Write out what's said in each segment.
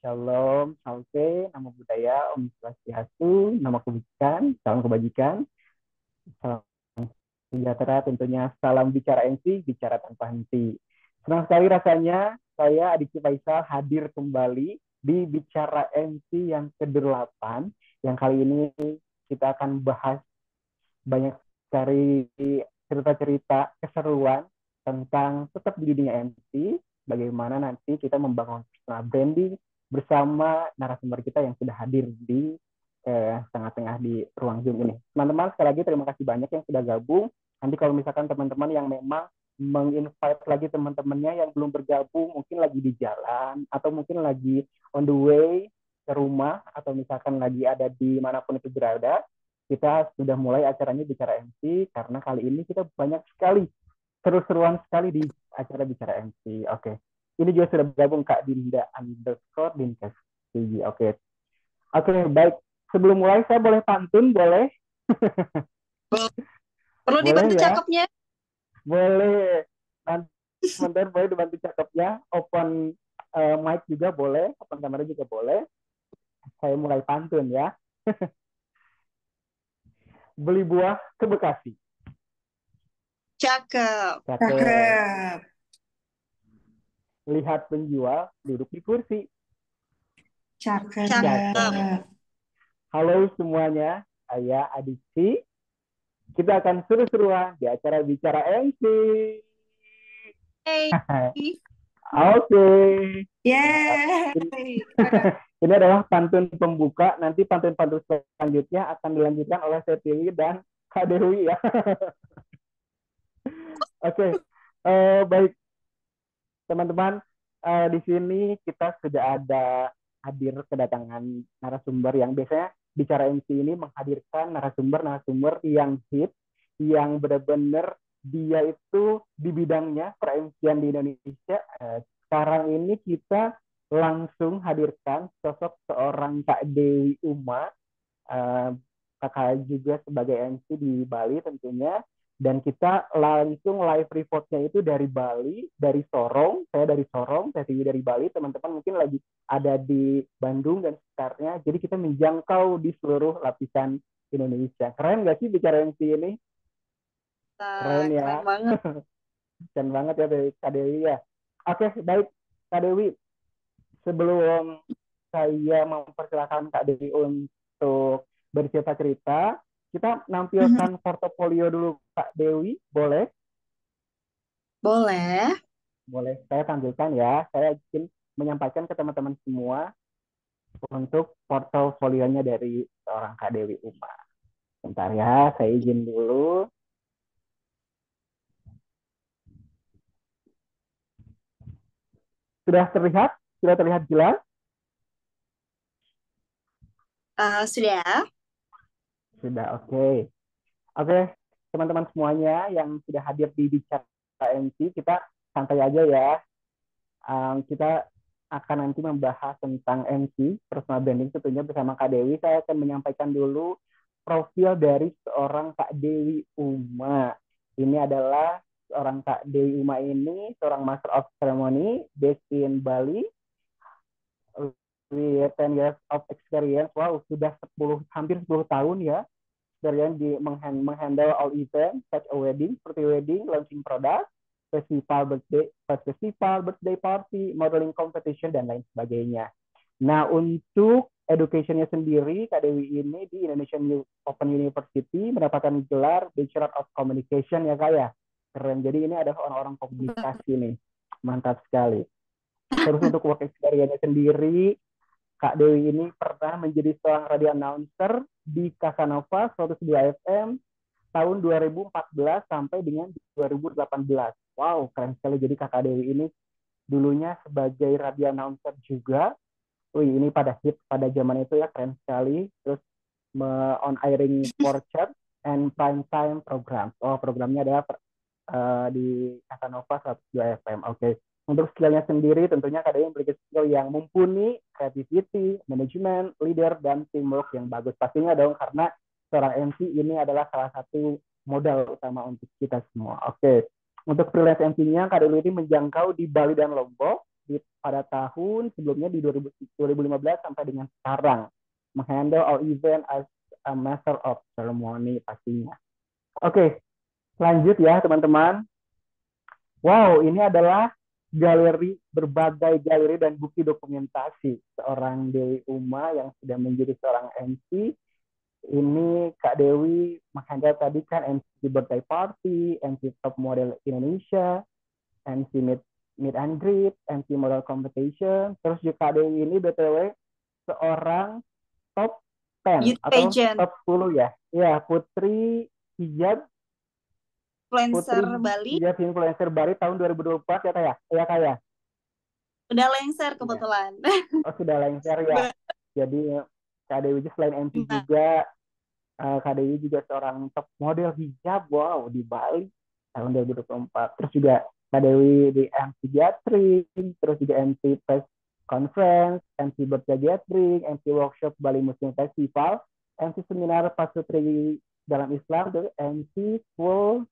Shalom, salam, nama budaya, Om Swastiastu, nama kebajikan, salam kebajikan, salam sejahtera tentunya, salam bicara MC, bicara tanpa henti. Senang sekali rasanya saya Adiki Faisal hadir kembali di Bicara MC yang ke-8, yang kali ini kita akan bahas banyak sekali cerita-cerita keseruan tentang tetap di dunia MC, bagaimana nanti kita membangun personal branding bersama narasumber kita yang sudah hadir di tengah-tengah di ruang Zoom ini. Teman-teman, sekali lagi terima kasih banyak yang sudah gabung. Nanti kalau misalkan teman-teman yang memang menginvite lagi teman-temannya yang belum bergabung, mungkin lagi di jalan, atau mungkin lagi on the way ke rumah, atau misalkan lagi ada di manapun itu berada, kita sudah mulai acaranya Bicara MC, karena kali ini kita banyak sekali, seru-seruan sekali di acara Bicara MC. Oke. Ini juga sudah bergabung Kak Dinda underscore Dinkes. Oke. Oke, baik. Sebelum mulai, saya boleh pantun, boleh? Perlu Boleh dibantu ya? cakepnya. Boleh. Nanti sebentar boleh dibantu cakepnya. Open mic juga boleh, open kamera juga boleh. Saya mulai pantun ya. Beli buah ke Bekasi. Cakep. Cakep. Cakep. Lihat penjual duduk di kursi. Cakep. Cakep. Halo semuanya, saya Adiksi. Kita akan seru-seruan di acara Bicara MC. Hey. Oke. Yeay. Ini adalah pantun pembuka. Nanti pantun-pantun selanjutnya akan dilanjutkan oleh Setili dan Kak Dewi ya. Oke. Baik teman-teman. Di sini kita sudah ada hadir kedatangan narasumber yang biasanya Bicara MC ini menghadirkan narasumber-narasumber yang hit, yang benar-benar dia itu di bidangnya per-MC-an di Indonesia. Sekarang ini kita langsung hadirkan sosok seorang Kak Dewi Uma, kakak juga sebagai MC di Bali tentunya, dan kita langsung live reportnya itu dari Bali, dari Sorong, saya dari Sorong, saya TV dari Bali, teman-teman mungkin lagi ada di Bandung dan sekitarnya, jadi kita menjangkau di seluruh lapisan Indonesia. Keren nggak sih Bicara MC ini? Keren ya. Keren banget. Keren banget ya Kak Dewi ya. Oke, baik Kak Dewi, sebelum saya mempersilakan Kak Dewi untuk bercerita-cerita, kita nampilkan portofolio dulu Kak Dewi, boleh? Boleh. Boleh, saya tampilkan ya. Saya ingin menyampaikan ke teman-teman semua untuk portofolionya dari seorang Kak Dewi Uma. Bentar ya, saya izin dulu. Sudah terlihat? Sudah terlihat jelas? Sudah. Sudah, oke. Oke, teman-teman semuanya yang sudah hadir di Bicara MC, kita santai aja ya. Kita akan nanti membahas tentang MC, personal branding tentunya bersama Kak Dewi. Saya akan menyampaikan dulu profil dari seorang Kak Dewi Uma. Ini adalah seorang Kak Dewi Uma ini, seorang Master of Ceremony based in Bali with 10 years of experience. Wow, sudah hampir 10 tahun ya experience di menghandle all event such a wedding, seperti wedding, launching product, festival, birthday party, modeling competition, dan lain sebagainya. Nah, untuk education-nya sendiri, Kak Dewi ini di Indonesian Open University mendapatkan gelar Bachelor of Communication ya Kak ya. Keren. Jadi ini adalah orang-orang komunikasi nih. Mantap sekali. Terus untuk work experience-nya sendiri, Kak Dewi ini pernah menjadi seorang radio announcer di Casanova 102 FM tahun 2014 sampai dengan 2018. Wow, keren sekali. Jadi Kakak Dewi ini dulunya sebagai radio announcer juga. Wih, ini pada hit pada zaman itu ya, keren sekali. Terus on airing for chat and prime time program. Oh, programnya adalah di Casanova 102 FM. Oke. Untuk skillnya sendiri, tentunya Kak Dewi memiliki skill yang mumpuni, creativity, manajemen, leader, dan teamwork yang bagus. Pastinya dong, karena seorang MC ini adalah salah satu modal utama untuk kita semua. Oke. Untuk freelance MC-nya, Kak Dewi ini menjangkau di Bali dan Lombok, MC pada tahun sebelumnya di 2015 sampai dengan sekarang. Menghandle all event as a master of ceremony pastinya. Oke, lanjut ya teman-teman. Wow, ini adalah berbagai galeri dan bukti dokumentasi seorang Dewi Uma yang sudah menjadi seorang MC. Ini Kak Dewi Makanda tadi kan MC birthday party, MC top model Indonesia, MC meet and greet, MC model competition. Terus juga Kak Dewi ini BTW seorang top 10 Youth atau pageant, top 10 ya. Ya, Putri Hijab Putri influencer Bali, Hijab Influencer Bali tahun 2024 ya Kak ya? Ya Kak ya? udah lengser Iya. kebetulan. Oh, sudah lengser ya. Jadi Kak Dewi selain MC Nah, juga Kak Dewi juga seorang top model hijab, wow, di Bali tahun 2024. Terus juga Kak Dewi di MC Gathering, terus juga MC Press Conference, MC Birthday Gathering, MC Workshop Bali Muslim Festival, MC Seminar Pasutri dalam Islam, terus MC Full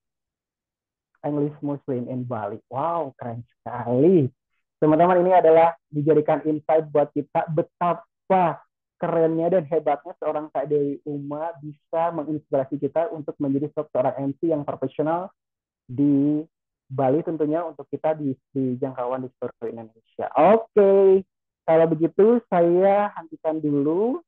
English Muslim in Bali. Wow, keren sekali. Teman-teman, ini adalah dijadikan insight buat kita betapa kerennya dan hebatnya seorang Kak Dewi Uma bisa menginspirasi kita untuk menjadi seorang MC yang profesional di Bali tentunya untuk kita di jangkauan di seluruh Indonesia. Oke, kalau begitu saya hentikan dulu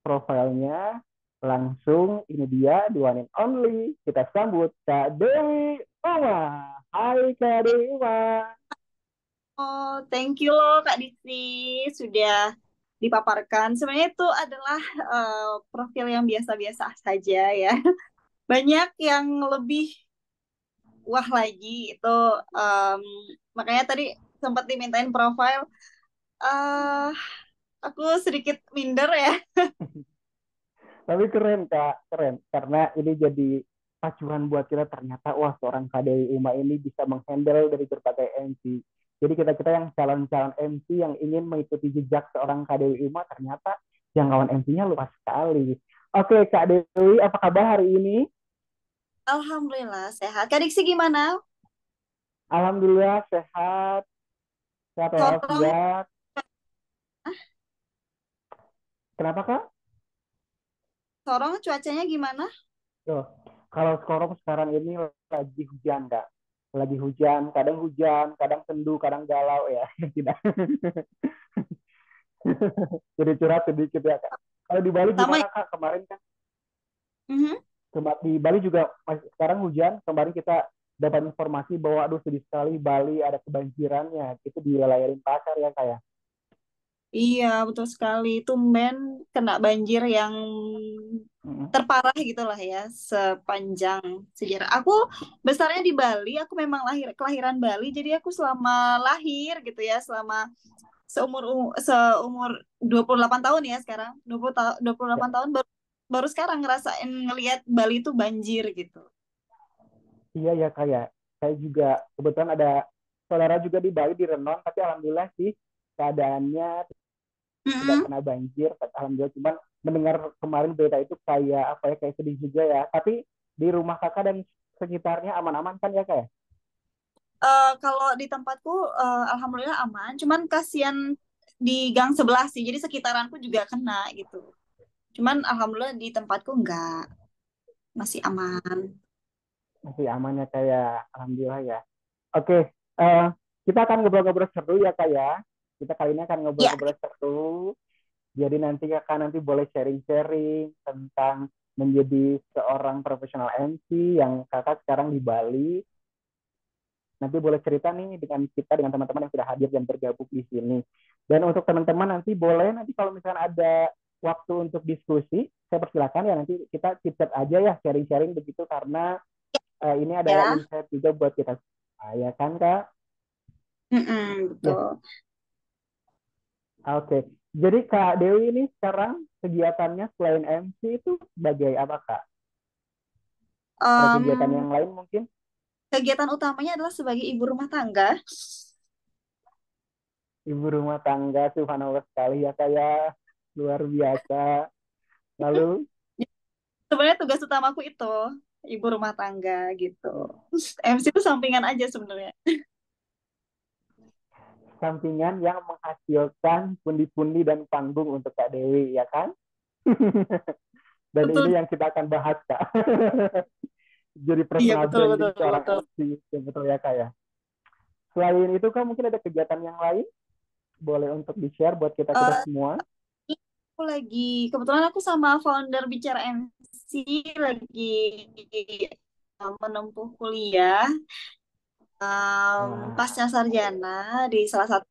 profilnya. Langsung ini dia the one and only. Kita sambut Kak Dewi Uma. Hai Kak Dewi Uma. oh, thank you loh Kak Diti sudah dipaparkan. Sebenarnya itu adalah profil yang biasa-biasa saja ya. Banyak yang lebih wah lagi itu makanya tadi sempat dimintain profil. eh aku sedikit minder ya. Tapi keren Kak, keren. Karena ini jadi pacuan buat kita ternyata wah seorang Kak Dewi Uma ini bisa menghandle dari berbagai MC. Jadi kita-kita yang calon-calon MC yang ingin mengikuti jejak seorang Kak Dewi Uma ternyata jangkauan MC-nya luas sekali. Oke Kak Dewi, apa kabar hari ini? Alhamdulillah sehat. Kak Diksi gimana? Alhamdulillah sehat, sehat Sorong, walafiat. Kenapa Kak? Sorong cuacanya gimana? Tuh, kalau sekarang ini lagi hujan Kak. Lagi hujan, kadang sendu, kadang galau ya. Tidak. Jadi curhat sedikit ya Kak. Kalau di Bali Sama ya? gimana Kak? Kemarin kan Mhm. di Bali juga sekarang hujan. Kemarin kita dapat informasi bahwa aduh sedih sekali Bali ada kebanjirannya. Itu di Lalayarin Pasar ya Kak ya. Iya, betul sekali. Tumben kena banjir yang Mm. terparah gitulah ya sepanjang sejarah. Aku besarnya di Bali, aku memang kelahiran Bali, jadi aku selama lahir gitu ya, selama seumur 28 tahun ya sekarang. 28 tahun baru baru sekarang ngerasain ngelihat Bali itu banjir gitu. Iya ya Kak ya. Saya juga kebetulan ada saudara juga di Bali di Renon, tapi alhamdulillah sih keadaannya tidak Mm-mm. kena banjir. Alhamdulillah cuman mendengar kemarin berita itu kayak apa ya kayak sedih juga ya. Tapi di rumah kakak dan sekitarnya aman-aman kan ya kak ya? Kalau di tempatku alhamdulillah aman, cuman kasihan di gang sebelah sih. Jadi sekitaranku juga kena gitu. Cuman alhamdulillah di tempatku enggak, masih aman. Masih aman ya kak ya. Alhamdulillah ya. Oke, eh, kita akan ngobrol-ngobrol seru ya kak ya. Kita kali ini akan Ya, ngobrol-ngobrol seru. Jadi nanti kakak nanti boleh sharing-sharing tentang menjadi seorang profesional MC yang kakak sekarang di Bali. Nanti boleh cerita nih dengan kita, dengan teman-teman yang sudah hadir dan bergabung di sini. Dan untuk teman-teman nanti boleh, nanti kalau misalnya ada waktu untuk diskusi, saya persilakan ya nanti kita chit-chat aja ya, sharing-sharing begitu, karena ini adalah ya. insight juga buat kita. Ya kan, Kak? Mm-mm, Ya, betul. oke. Jadi Kak Dewi ini sekarang kegiatannya selain MC itu sebagai apa, Kak? Ada kegiatan Em, yang lain mungkin? Kegiatan utamanya adalah sebagai ibu rumah tangga. Ibu rumah tangga, subhanallah sekali ya, Kak ya. Luar biasa. Lalu, Sebenarnya tugas utamaku itu ibu rumah tangga gitu. MC itu sampingan aja sebenarnya. sampingan yang menghasilkan pundi-pundi dan panggung untuk Kak Dewi, ya kan? Dan Betul. ini yang kita akan bahas, Kak. Jadi Iya, personal betul, branding betul, seorang betul. MC, ya, betul ya Kak ya. Selain itu Kak, mungkin ada kegiatan yang lain? Boleh untuk di-share buat kita-kita Eh, semua? aku lagi, kebetulan aku sama founder Bicara MC lagi menempuh kuliah pasca Wah, sarjana di salah satu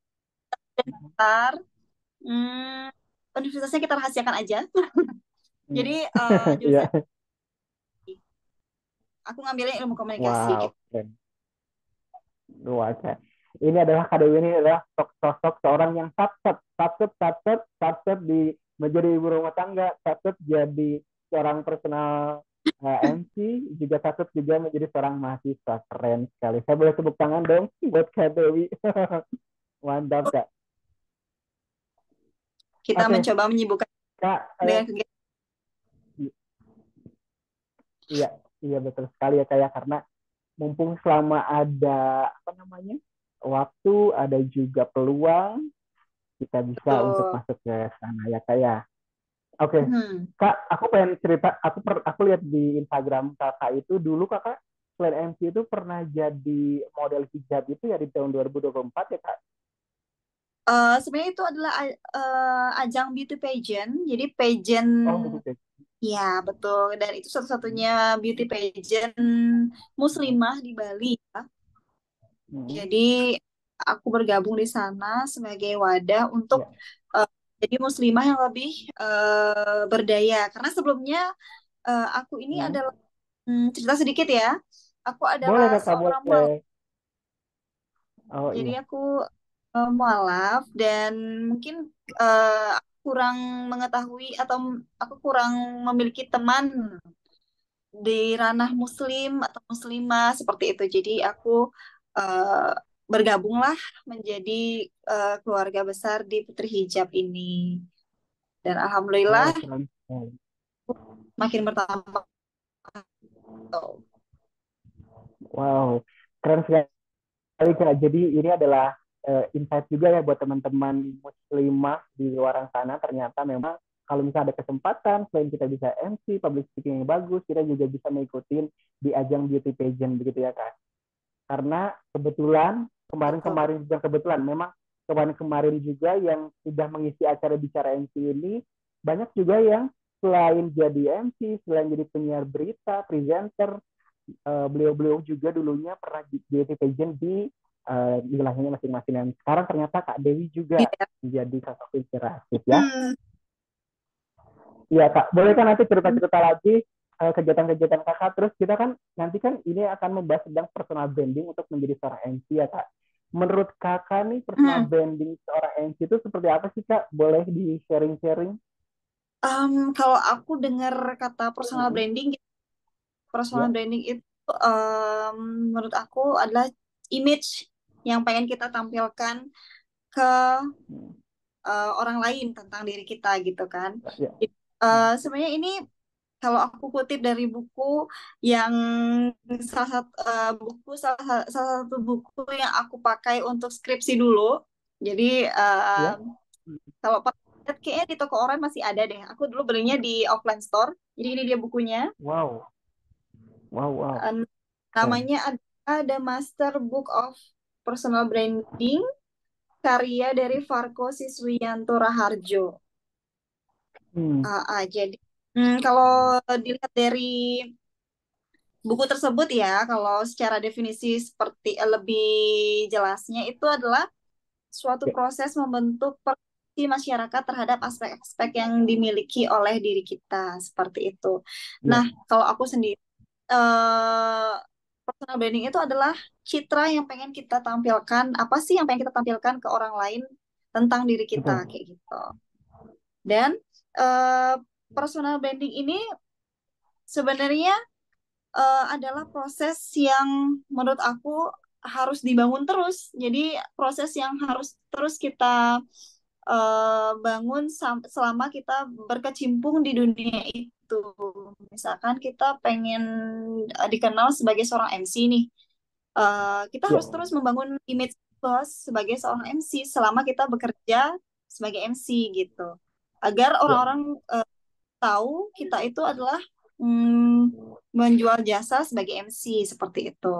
besar. Hmm, Universitasnya kita rahasiakan aja. Jadi iya. jurusan aku ngambilnya ilmu komunikasi Wow, gitu. keren. Luar biasa. Ini adalah Kak Dewi, ini adalah sosok seorang yang satset di menjadi ibu rumah tangga, satset jadi seorang personal MC, juga satset juga menjadi seorang mahasiswa. Keren sekali. Saya boleh tepuk tangan dong buat Kak Dewi. Mantap Kak. Kita Oke, mencoba menyibukkan Kak. dengan kegiatan. Iya, iya betul sekali ya Kak ya, karena mumpung selama ada apa namanya waktu, ada juga peluang, kita bisa untuk Betul. masuk ke sana ya Kak ya. Oke, Hmm. Kak, aku pengen cerita, aku lihat di Instagram Kakak itu dulu Kakak selain MC itu pernah jadi model hijab itu ya di tahun 2024 ya Kak? Sebenarnya itu adalah ajang beauty pageant. Jadi pageant, Oh begitu. ya betul. Dan itu satu-satunya beauty pageant muslimah di Bali ya. Hmm, Jadi aku bergabung di sana sebagai wadah untuk ya. eh, jadi muslimah yang lebih berdaya. Karena sebelumnya aku ini Hmm. adalah cerita sedikit ya. Aku adalah Boleh Kakak, seorang boleh. Oh Jadi iya. aku mualaf dan mungkin kurang mengetahui atau aku kurang memiliki teman di ranah muslim atau muslimah seperti itu. Jadi aku eh, bergabunglah menjadi keluarga besar di Putri Hijab ini. Dan Oh alhamdulillah keren sekali. makin bertambah. Wow, keren sekali. Baik, Kak. Jadi ini adalah insight juga ya buat teman-teman muslimah di luar sana. Ternyata memang kalau misalnya ada kesempatan, selain kita bisa MC, public speaking yang bagus, kita juga bisa mengikuti di ajang beauty pageant begitu ya Kak. Karena kebetulan Betul. kemarin-kemarin bukan kebetulan, memang kemarin-kemarin juga yang sudah mengisi acara bicara MC ini banyak juga yang selain jadi MC, selain jadi penyiar berita, presenter, beliau-beliau juga dulunya pernah jadi pageant di wilayahnya masing-masing. Dan sekarang ternyata Kak Dewi juga Iya. menjadi sosok inspiratif ya. Hmm. Iya Kak, boleh kan nanti cerita-cerita lagi kegiatan-kegiatan Kakak. Terus kita kan nanti kan ini akan membahas tentang personal branding untuk menjadi seorang MC ya Kak. Menurut Kakak nih personal Hmm. branding seorang MC itu seperti apa sih Kak? Boleh di sharing-sharing? Kalau aku dengar kata personal Mm-mm. branding, personal Ya. branding itu menurut aku adalah image yang pengen kita tampilkan ke Hmm. orang lain tentang diri kita gitu kan. Ya. Sebenarnya ini kalau aku kutip dari buku yang salah satu buku yang aku pakai untuk skripsi dulu. Jadi Ya. kalau lihat kayaknya di toko orang masih ada deh. Aku dulu belinya di offline store. Jadi ini dia bukunya. Wow. Wow, wow. Um, Keren. Namanya ada The Master Book of Personal Branding, karya dari Farko Siswiyanto Raharjo. Hmm. Jadi kalau dilihat dari buku tersebut ya, kalau secara definisi seperti lebih jelasnya itu adalah suatu Ya. proses membentuk persepsi masyarakat terhadap aspek-aspek yang dimiliki oleh diri kita seperti itu. Ya. Nah, kalau aku sendiri eh, personal branding itu adalah citra yang pengen kita tampilkan, apa sih yang pengen kita tampilkan ke orang lain tentang diri kita Betul. kayak gitu. Dan eh, personal branding ini sebenarnya adalah proses yang menurut aku harus dibangun terus. Jadi proses yang harus terus kita bangun selama kita berkecimpung di dunia itu. Misalkan kita pengen dikenal sebagai seorang MC nih, kita Ya. harus terus membangun image bos sebagai seorang MC selama kita bekerja sebagai MC gitu. Agar Ya. orang-orang tahu kita itu adalah menjual jasa sebagai MC seperti itu.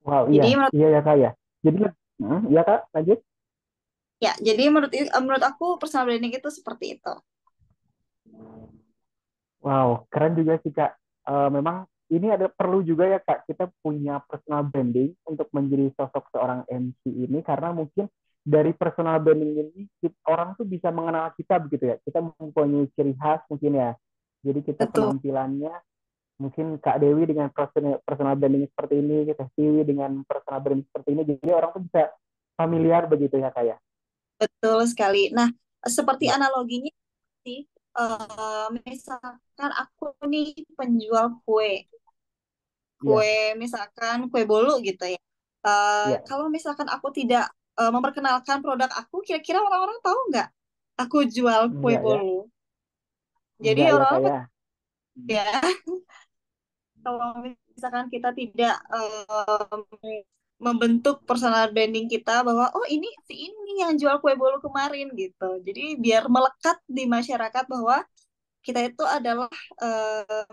Wow, iya, Jadi menurut iya ya kak ya. Jadi, iya kak, lanjut. jadi menurut aku personal branding itu seperti itu. Wow, keren juga sih Kak. Memang ini ada perlu juga ya Kak, kita punya personal branding untuk menjadi sosok seorang MC ini karena mungkin dari personal branding ini orang tuh bisa mengenal kita begitu ya. Kita mempunyai ciri khas mungkin ya. Jadi kita Betul, penampilannya mungkin Kak Dewi dengan personal branding seperti ini, kita Dewi dengan personal branding seperti ini. Jadi orang tuh bisa familiar begitu ya Kak ya. betul sekali. Nah, seperti Ya, analoginya sih, misalkan aku nih penjual kue, iya, misalkan kue bolu gitu ya. iya, Kalau misalkan aku tidak memperkenalkan produk aku, kira-kira orang-orang tahu nggak aku jual kue enggak ya, bolu? Jadi enggak ya Kak orang-orang ya. ya, kalau misalkan kita tidak membentuk personal branding kita bahwa oh ini si ini yang jual kue bolu kemarin gitu. Jadi biar melekat di masyarakat bahwa kita itu adalah eh,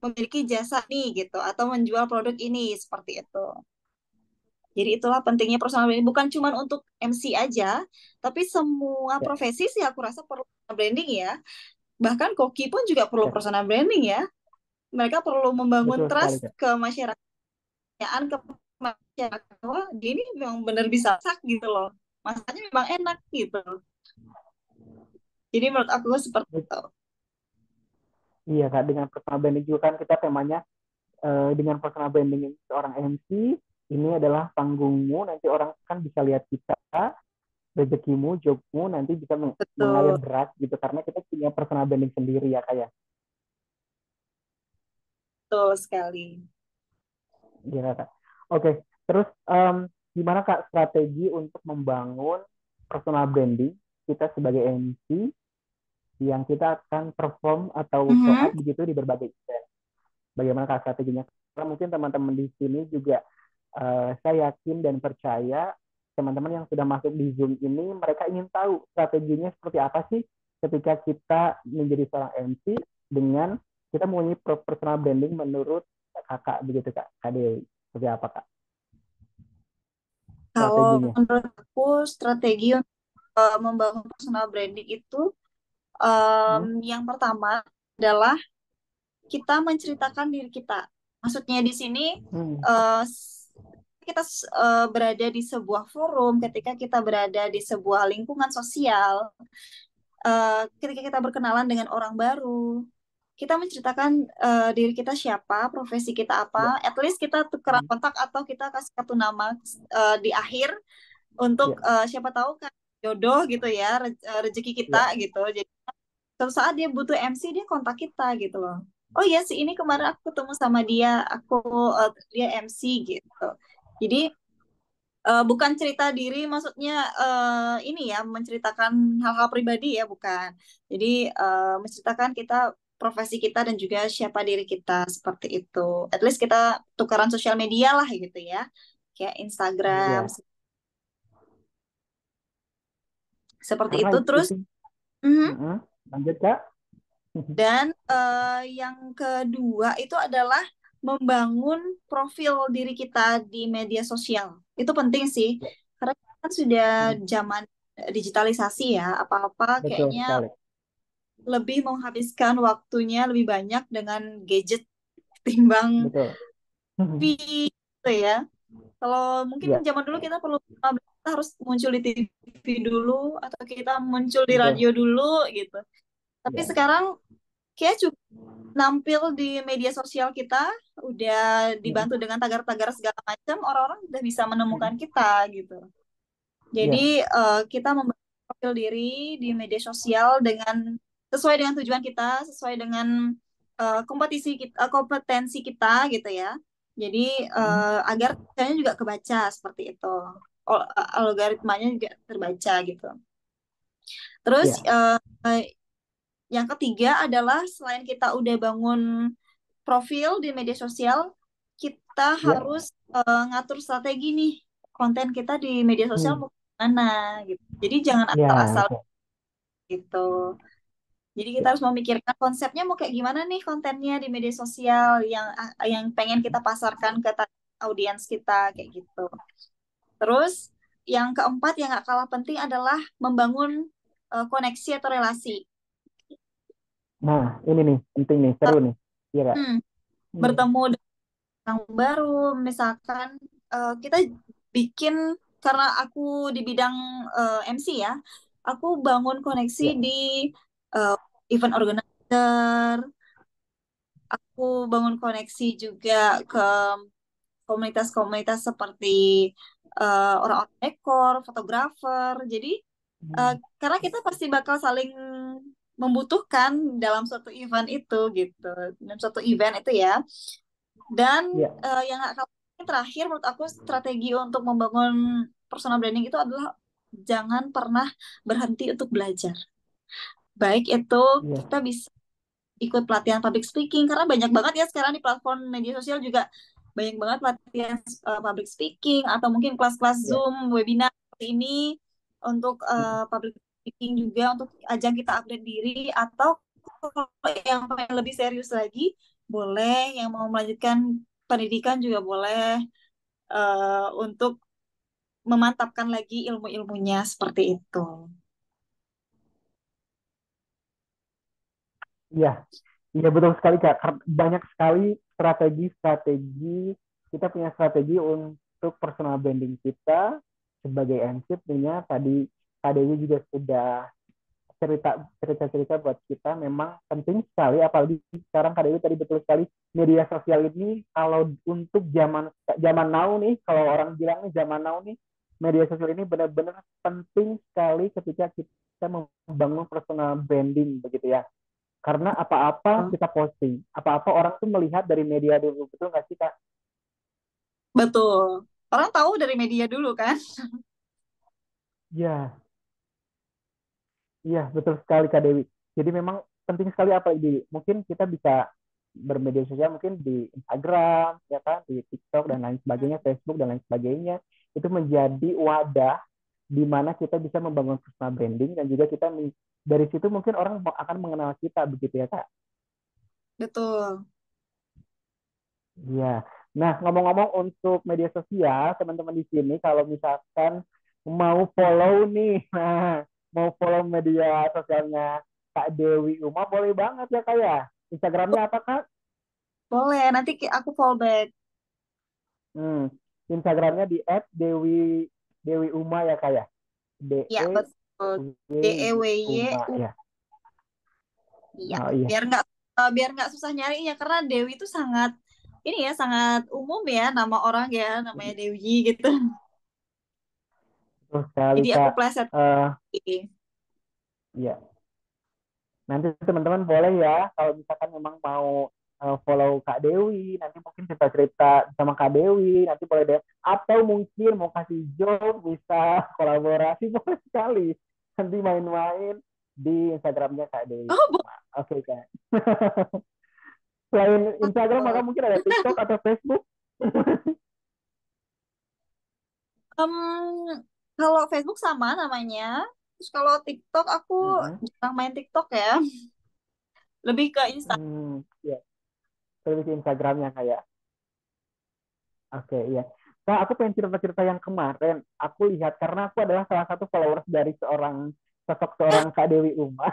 memiliki jasa nih gitu atau menjual produk ini seperti itu. Jadi itulah pentingnya personal branding bukan cuma untuk MC aja, tapi semua Ya, profesi sih aku rasa perlu personal branding ya. Bahkan koki pun juga perlu ya, personal branding ya. Mereka perlu membangun betul sekali trust Kak. ke masyarakat, ke masyarakat bahwa dia ini memang benar bisa masak gitu loh. Masaknya memang enak gitu. Jadi menurut aku seperti itu. Iya Kak, dengan personal branding juga kan kita temanya dengan personal branding seorang MC, ini adalah panggungmu, nanti orang kan bisa lihat kita, rezekimu, jobmu, nanti bisa mengalir Betul, deras gitu, karena kita punya personal branding sendiri ya kayak. betul sekali. Iya Kak. Oke, terus gimana Kak strategi untuk membangun personal branding kita sebagai MC yang kita akan perform atau show Mhm. up begitu di berbagai event? Bagaimana Kak strateginya? Karena mungkin teman-teman di sini juga saya yakin dan percaya teman-teman yang sudah masuk di Zoom ini mereka ingin tahu strateginya seperti apa sih ketika kita menjadi seorang MC dengan kita mempunyai personal branding menurut kakak begitu kak Dewi seperti apa kak Kalau strateginya. menurut aku strategi untuk membangun personal branding itu Hmm. yang pertama adalah kita menceritakan diri kita. Maksudnya di sini Hmm. eh, kita berada di sebuah forum, ketika kita berada di sebuah lingkungan sosial, ketika kita berkenalan dengan orang baru, kita menceritakan diri kita siapa, profesi kita Ya. apa, at least kita tukeran Hmm. kontak atau kita kasih satu nama di akhir Ya. untuk siapa tahu kan jodoh gitu ya, rezeki Ya. kita gitu. Jadi suatu saat dia butuh MC dia kontak kita gitu loh. Oh ya si ini kemarin aku ketemu sama dia, dia MC gitu. Jadi bukan cerita diri, maksudnya ini ya menceritakan hal-hal pribadi ya bukan. Jadi menceritakan kita profesi kita dan juga siapa diri kita seperti itu. At least kita tukaran sosial media lah gitu ya, kayak Instagram Ya. seperti Karena itu. Terus itu. mhm. Hmm. Lanjut kak. Dan yang kedua itu adalah membangun profil diri kita di media sosial. Itu penting sih, Ya. karena kan sudah Hmm. zaman digitalisasi ya, apa-apa Betul kayaknya sekali. lebih menghabiskan waktunya lebih banyak dengan gadget ketimbang Betul. gitu ya. Kalau mungkin Ya. zaman dulu kita harus muncul di TV dulu atau kita muncul di Betul. radio dulu gitu. Tapi Ya. sekarang kayak cukup nampil di media sosial kita, udah Hmm. dibantu dengan tagar-tagar segala macam, orang-orang udah bisa menemukan kita gitu. Ya. Jadi kita membangun profil diri di media sosial dengan sesuai dengan tujuan kita, sesuai dengan kompetensi kita gitu ya. Jadi Hmm. agar tulisannya juga kebaca seperti itu. Algoritmanya juga terbaca gitu. Terus Ya. yang ketiga adalah selain kita udah bangun profil di media sosial, kita Ya, harus ngatur strategi nih konten kita di media sosial hmm, mau kemana gitu. Jadi jangan ya asal-asal betul. gitu. Jadi kita harus memikirkan konsepnya mau kayak gimana nih kontennya di media sosial yang pengen kita pasarkan ke audiens kita kayak gitu. Terus yang keempat yang gak kalah penting adalah membangun koneksi atau relasi. Nah, ini nih penting nih, seru nih. Iya Kak? Hmm, Hmm, bertemu dengan orang baru, misalkan kita bikin karena aku di bidang MC ya, aku bangun koneksi ya. di eh, event organizer, aku bangun koneksi juga ke komunitas-komunitas seperti orang-orang dekor, fotografer. Jadi Hmm, karena kita pasti bakal saling membutuhkan dalam suatu event itu gitu, dalam suatu event itu ya. Dan ya, yang gak kalah penting, terakhir menurut aku strategi untuk membangun personal branding itu adalah jangan pernah berhenti untuk belajar. Baik itu iya. kita bisa ikut pelatihan public speaking karena banyak banget ya sekarang di platform media sosial juga banyak banget pelatihan public speaking atau mungkin kelas-kelas Ya. Zoom, webinar seperti ini untuk Hmm, public speaking juga untuk ajang kita update diri atau kalau yang pengen lebih serius lagi boleh yang mau melanjutkan pendidikan juga boleh untuk memantapkan lagi ilmu-ilmunya seperti itu. Iya, iya betul sekali Kak. Banyak sekali strategi-strategi. Kita punya strategi untuk personal branding kita sebagai MC. Punya tadi Kak Dewi juga sudah cerita-cerita buat kita memang penting sekali. Apalagi sekarang Kak Dewi tadi betul sekali media sosial ini kalau untuk zaman zaman now nih, kalau orang bilang nih zaman now nih, media sosial ini benar-benar penting sekali ketika kita membangun personal branding begitu ya. Karena apa-apa kita posting, apa-apa orang tuh melihat dari media dulu, betul nggak sih Kak? Betul. Orang tahu dari media dulu kan? Iya, iya betul sekali Kak Dewi. Jadi memang penting sekali apa ini? Mungkin kita bisa bermedia sosial mungkin di Instagram, ya kan, di TikTok dan lain sebagainya, Facebook dan lain sebagainya. Itu menjadi wadah di mana kita bisa membangun personal branding dan juga kita dari situ mungkin orang akan mengenal kita begitu ya Kak. Betul. Iya. Nah, ngomong-ngomong untuk media sosial, teman-teman di sini kalau misalkan mau follow nih, nah, mau follow media sosialnya Kak Dewi Uma, boleh banget ya Kak ya. Instagramnya apa Kak? Boleh, nanti aku fallback. Hmm, Instagramnya di @dewi Dewi Uma ya Kak ya. D Ya, E betul. W Uma DEWYU. ya. Iya, Oh iya, biar nggak susah nyarinya karena Dewi itu sangat ini ya sangat umum ya nama orang ya namanya Dewi gitu. betul sekali Jadi aku Kak. pleset. Eh, ya. Nanti teman-teman boleh ya kalau misalkan memang mau follow Kak Dewi, nanti mungkin cerita-cerita sama Kak Dewi, nanti boleh deh. Atau mungkin mau kasih job, bisa kolaborasi, boleh sekali. Nanti main-main di Instagramnya Kak Dewi. Oh, Oke Kak. Selain Instagram, maka boleh. mungkin ada TikTok atau Facebook. Em, kalau Facebook sama namanya. Terus kalau TikTok aku Mm-mm. jarang main TikTok ya. Lebih ke Instagram. Ya, lebih ke Instagramnya kayak. Oke, iya. Nah, aku pengen cerita-cerita yang kemarin. Aku lihat karena aku adalah salah satu followers dari seorang Kak Dewi Uma.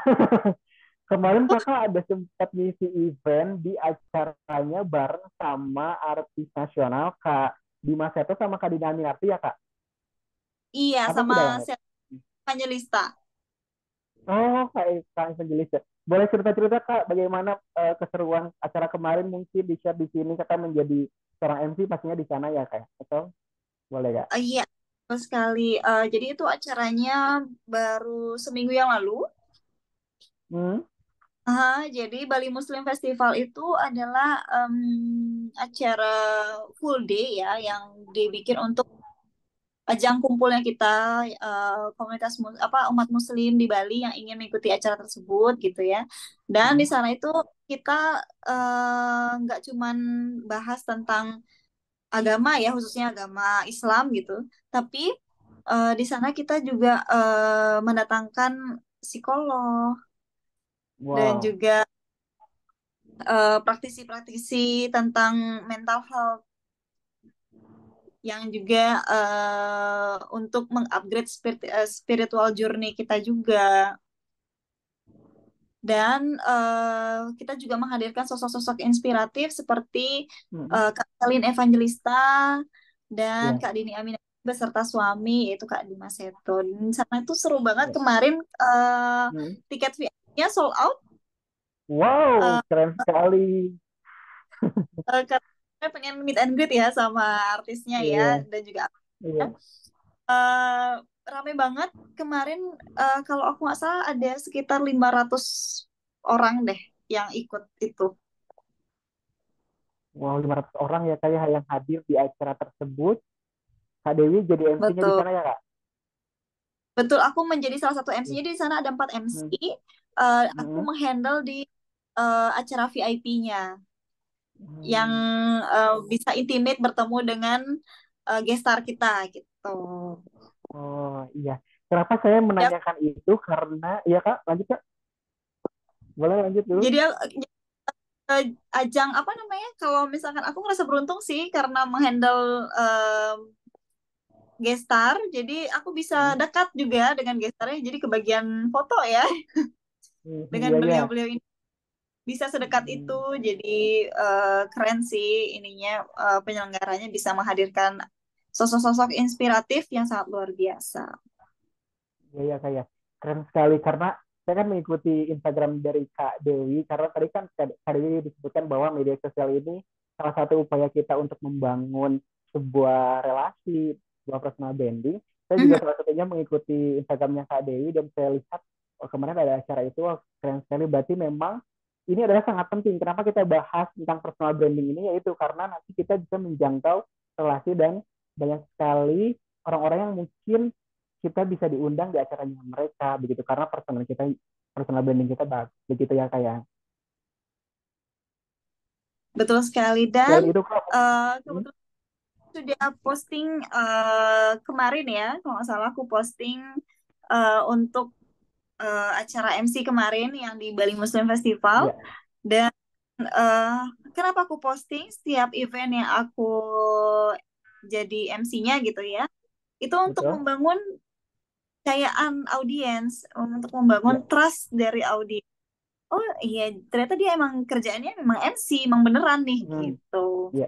Kemarin kakak ada sempat ngisi event di acaranya bareng sama artis nasional Kak Dimas Seto sama Kak Dina Aminarti ya Kak? Iya, Apa aku sama udah banget? Evangelista. Oh, Kak Evangelis. Ya. Boleh cerita-cerita Kak bagaimana keseruan acara kemarin mungkin di-share di sini kakak menjadi seorang MC pastinya di sana ya Kak? Atau boleh Kak? Iya, betul sekali. Jadi itu acaranya baru seminggu yang lalu. Hmm? Jadi Bali Muslim Festival itu adalah acara full day ya, yang dibikin untuk ajang kumpulnya kita komunitas umat Muslim di Bali yang ingin mengikuti acara tersebut gitu ya. Dan di Hmm? sana itu kita nggak cuman bahas tentang agama ya, khususnya agama Islam gitu. Tapi di sana kita juga mendatangkan psikolog dan Wow. juga praktisi-praktisi tentang mental health yang juga untuk mengupgrade spiritual journey kita juga. Dan kita juga menghadirkan sosok-sosok inspiratif seperti Mm-mm. Kak Selin Evangelista dan Ya. Kak Dini Aminarti beserta suami yaitu Kak Dimas Seto. Dan sana itu seru banget Ya. kemarin Mm. tiket VIP-nya sold out Wow, eh, keren sekali. karena saya pengen meet and greet ya sama artisnya ya Iya, dan juga iya. eh, rame banget kemarin kalau aku nggak salah ada sekitar 500 orang deh yang ikut itu. Wow, 500 orang ya kayak yang hadir di acara tersebut. Kak Dewi jadi MC-nya di Betul. sana ya, Kak? Betul, aku menjadi salah satu Iya. MC. Jadi di sana ada 4 MC. Hmm. Aku Hmm. menghandle di acara VIP-nya yang Hmm. bisa intimate bertemu dengan guest star kita gitu. Oh iya. Kenapa saya Ya, menanyakan itu? Karena, iya Kak, lanjut Kak. Boleh lanjut dulu? jadi eh, ajang apa namanya? Kalau misalkan aku ngerasa beruntung sih karena menghandle guest star, jadi aku bisa Hmm. dekat juga dengan guest starnya. Jadi kebagian foto ya Hmm. dengan Iya, iya. beliau-beliau ini. Bisa sedekat itu Hmm. jadi keren sih ininya penyelenggaranya bisa menghadirkan sosok-sosok inspiratif yang sangat luar biasa. Iya, iya Kak ya. Keren sekali karena saya kan mengikuti Instagram dari Kak Dewi karena tadi kan Kak Dewi disebutkan bahwa media sosial ini salah satu upaya kita untuk membangun sebuah relasi, sebuah personal branding. Saya juga Mhm, salah satunya mengikuti Instagramnya Kak Dewi dan saya lihat kemarin ada acara itu keren sekali. Berarti memang ini adalah sangat penting. Kenapa kita bahas tentang personal branding ini? Yaitu karena nanti kita bisa menjangkau relasi dan banyak sekali orang-orang yang mungkin kita bisa diundang di acaranya mereka begitu karena personal branding kita bagus begitu ya kayak betul sekali dan selain itu kak hmm, kebetulan sudah posting kemarin ya kalau nggak salah aku posting untuk acara MC kemarin yang di Bali Muslim Festival ya dan eh, kenapa aku posting setiap event yang aku jadi MC-nya gitu ya itu untuk betul membangun kepercayaan audiens, untuk membangun ya trust dari audiens. Oh iya, ternyata dia emang kerjaannya memang MC, emang beneran nih hmm, gitu. ya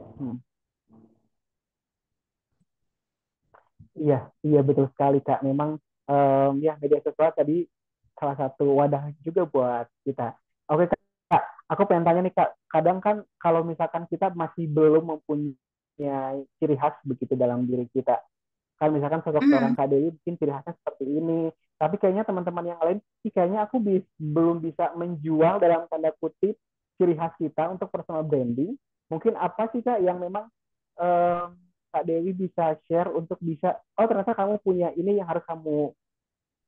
iya iya betul sekali kak memang ya media sosial tadi salah satu wadah juga buat kita oke kak aku pengen tanya nih kak kadang kan kalau misalkan kita masih belum mempunyai ciri khas begitu dalam diri kita kan misalkan sosok seorang Mhm. Kak Dewi mungkin ciri khasnya seperti ini tapi kayaknya teman-teman yang lain sih kayaknya aku belum bisa menjual dalam tanda kutip ciri khas kita untuk personal branding mungkin apa sih Kak yang memang eh, Kak Dewi bisa share untuk bisa oh ternyata kamu punya ini yang harus kamu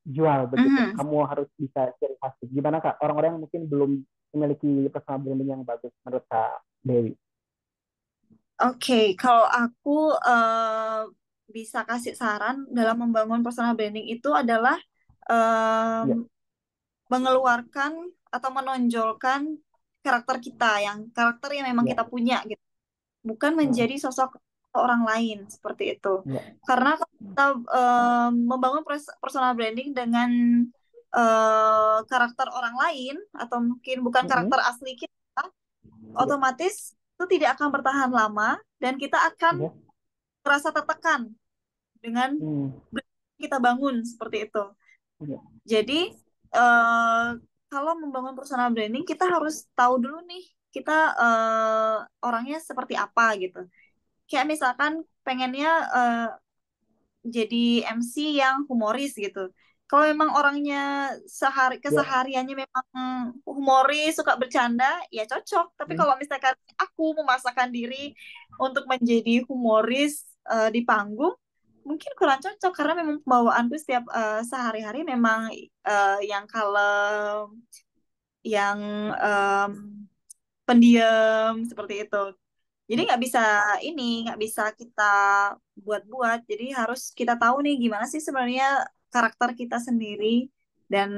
jual begitu Mhm. kamu harus bisa ciri khas gimana Kak orang-orang yang mungkin belum memiliki personal branding yang bagus menurut Kak Dewi. Oke, kalau aku bisa kasih saran dalam membangun personal branding itu adalah em, Ya, mengeluarkan atau menonjolkan karakter kita, yang karakter yang memang ya, kita punya gitu. Bukan mm, menjadi sosok orang lain seperti itu. ya, Karena kalau kita membangun personal branding dengan karakter orang lain atau mungkin bukan mm, karakter asli kita, ya, otomatis itu tidak akan bertahan lama dan kita akan ya, merasa tertekan dengan mm, brand yang kita bangun seperti itu. ya, Jadi eh, kalau membangun personal branding kita harus tahu dulu nih kita orangnya seperti apa gitu. Kayak misalkan pengennya jadi MC yang humoris gitu. Kalau memang orangnya ya. kesehariannya memang humoris, suka bercanda, ya cocok. Tapi Hmm. kalau misalkan aku memaksakan diri untuk menjadi humoris di panggung, mungkin kurang cocok karena memang pembawaanku setiap sehari-hari memang yang kalem, yang em, pendiam seperti itu. Jadi nggak bisa kita buat-buat. Jadi harus kita tahu nih gimana sih sebenarnya karakter kita sendiri dan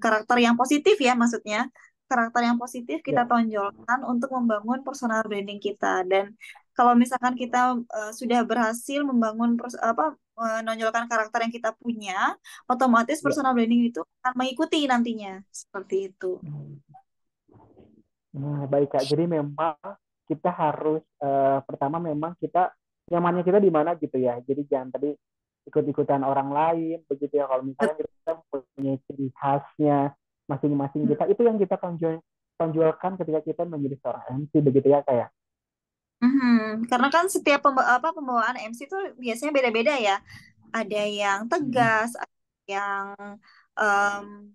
karakter yang positif ya maksudnya. Karakter yang positif kita Ya, tonjolkan untuk membangun personal branding kita. Dan kalau misalkan kita sudah berhasil membangun menonjolkan karakter yang kita punya, otomatis ya. personal branding itu akan mengikuti nantinya. Seperti itu. Nah, baik Kak. Jadi memang kita harus pertama memang kita nyamannya kita di mana gitu ya. Jadi jangan tadi ikut-ikutan orang lain begitu ya. Kalau misalnya kita punya ciri khasnya masing-masing kita, itu yang kita tonjolkan ketika kita menjadi seorang MC begitu ya kayak. Karena kan setiap pembawaan MC itu biasanya beda-beda ya. Ada yang tegas, ada yang em,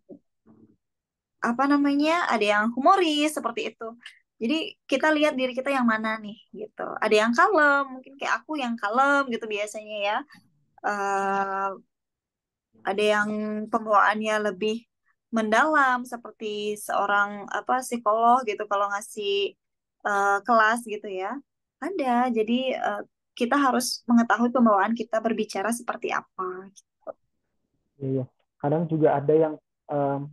apa namanya, ada yang humoris seperti itu. Jadi kita lihat diri kita yang mana nih gitu. Ada yang kalem, mungkin kayak aku yang kalem gitu biasanya ya. Eh, ada yang pembawaannya lebih mendalam seperti seorang psikolog gitu kalau ngasih kelas gitu ya. Ada. Jadi kita harus mengetahui pembawaan kita berbicara seperti apa. Iya. Kadang juga ada yang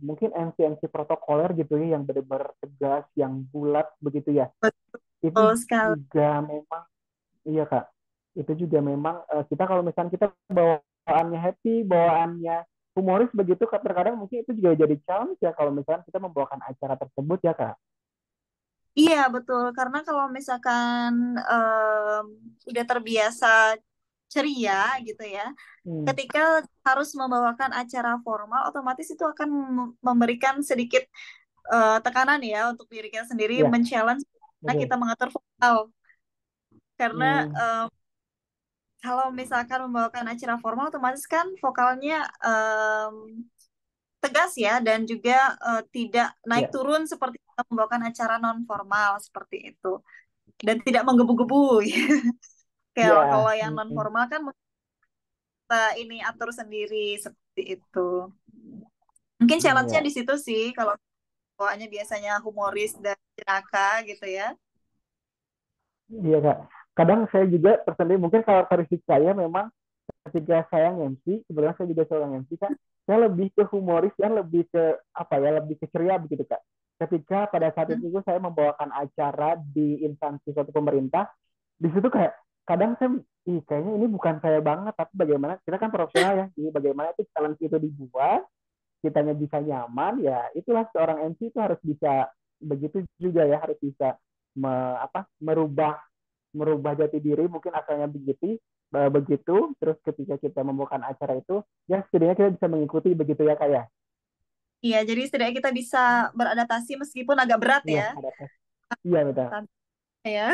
mungkin MC-MC protokoler gitu ya, yang benar-benar tegas, yang bulat begitu ya. Itu Betul sekali. juga memang, iya Kak, itu juga memang kita kalau misalnya kita bawaannya happy, bawaannya humoris begitu, terkadang mungkin itu juga jadi challenge ya kalau misalnya kita membawakan acara tersebut ya Kak. Iya, betul. Karena kalau misalkan udah terbiasa ceria gitu ya, Hmm, ketika harus membawakan acara formal, otomatis itu akan memberikan sedikit tekanan ya untuk diri kita sendiri, ya, men-challenge karena kita betul. mengatur vokal. Karena Hmm, kalau misalkan membawakan acara formal, otomatis kan vokalnya tegas ya, dan juga tidak naik ya, turun seperti kita membawakan acara non formal seperti itu, dan tidak menggebu-gebu. Kalau ya, kalau yang non formal kan kita ini atur sendiri seperti itu. Mungkin challenge-nya ya, di situ sih kalau bawaannya biasanya humoris dan jenaka gitu ya. iya Kak. Kadang saya juga tersendiri, mungkin karakteristik saya memang ketika saya MC, sebenarnya saya juga seorang MC Kak, saya lebih ke humoris dan lebih ke apa ya, lebih ke ceria begitu Kak. Ketika pada saat Hmm. itu saya membawakan acara di instansi suatu pemerintah, di situ kayak kadang saya, kayaknya ini bukan saya banget, tapi bagaimana kita kan profesional ya, jadi bagaimana itu challenge itu dibuat, kitanya bisa nyaman, ya itulah seorang MC itu harus bisa begitu juga ya, harus bisa merubah merubah jati diri, mungkin asalnya begitu, terus ketika kita membawakan acara itu ya setidaknya kita bisa mengikuti begitu ya kayak. Iya, jadi setidaknya kita bisa beradaptasi meskipun agak berat Iya ya. ada tes. Iya betul. Ya.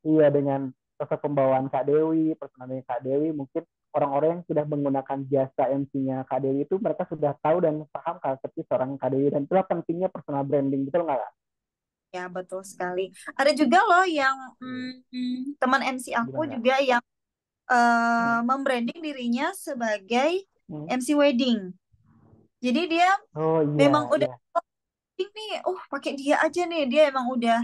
Iya, dengan sosok pembawaan Kak Dewi, personalnya Kak Dewi, mungkin orang-orang yang sudah menggunakan jasa MC-nya Kak Dewi itu mereka sudah tahu dan paham karakter seorang Kak Dewi, dan itulah pentingnya personal branding, betul nggak Kak? Ya, betul sekali. Ada juga loh yang teman MC aku Gimana Kak? juga yang membranding dirinya sebagai Hmm. MC wedding. Jadi dia Oh iya, memang udah iya. ini, pakai dia aja nih. Dia emang udah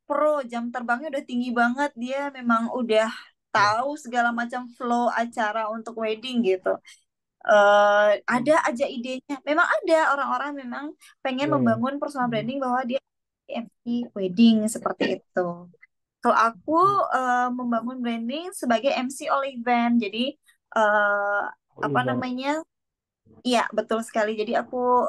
pro, jam terbangnya udah tinggi banget. Dia memang udah Iya. tahu segala macam flow acara untuk wedding gitu. Ada Hmm. aja idenya. Memang ada orang-orang memang pengen Iya, iya. membangun personal Hmm. branding bahwa dia MC wedding seperti itu. Kalau aku Hmm. membangun branding sebagai MC all event, jadi eh, Oh, apa event. namanya? Iya, betul sekali. Jadi aku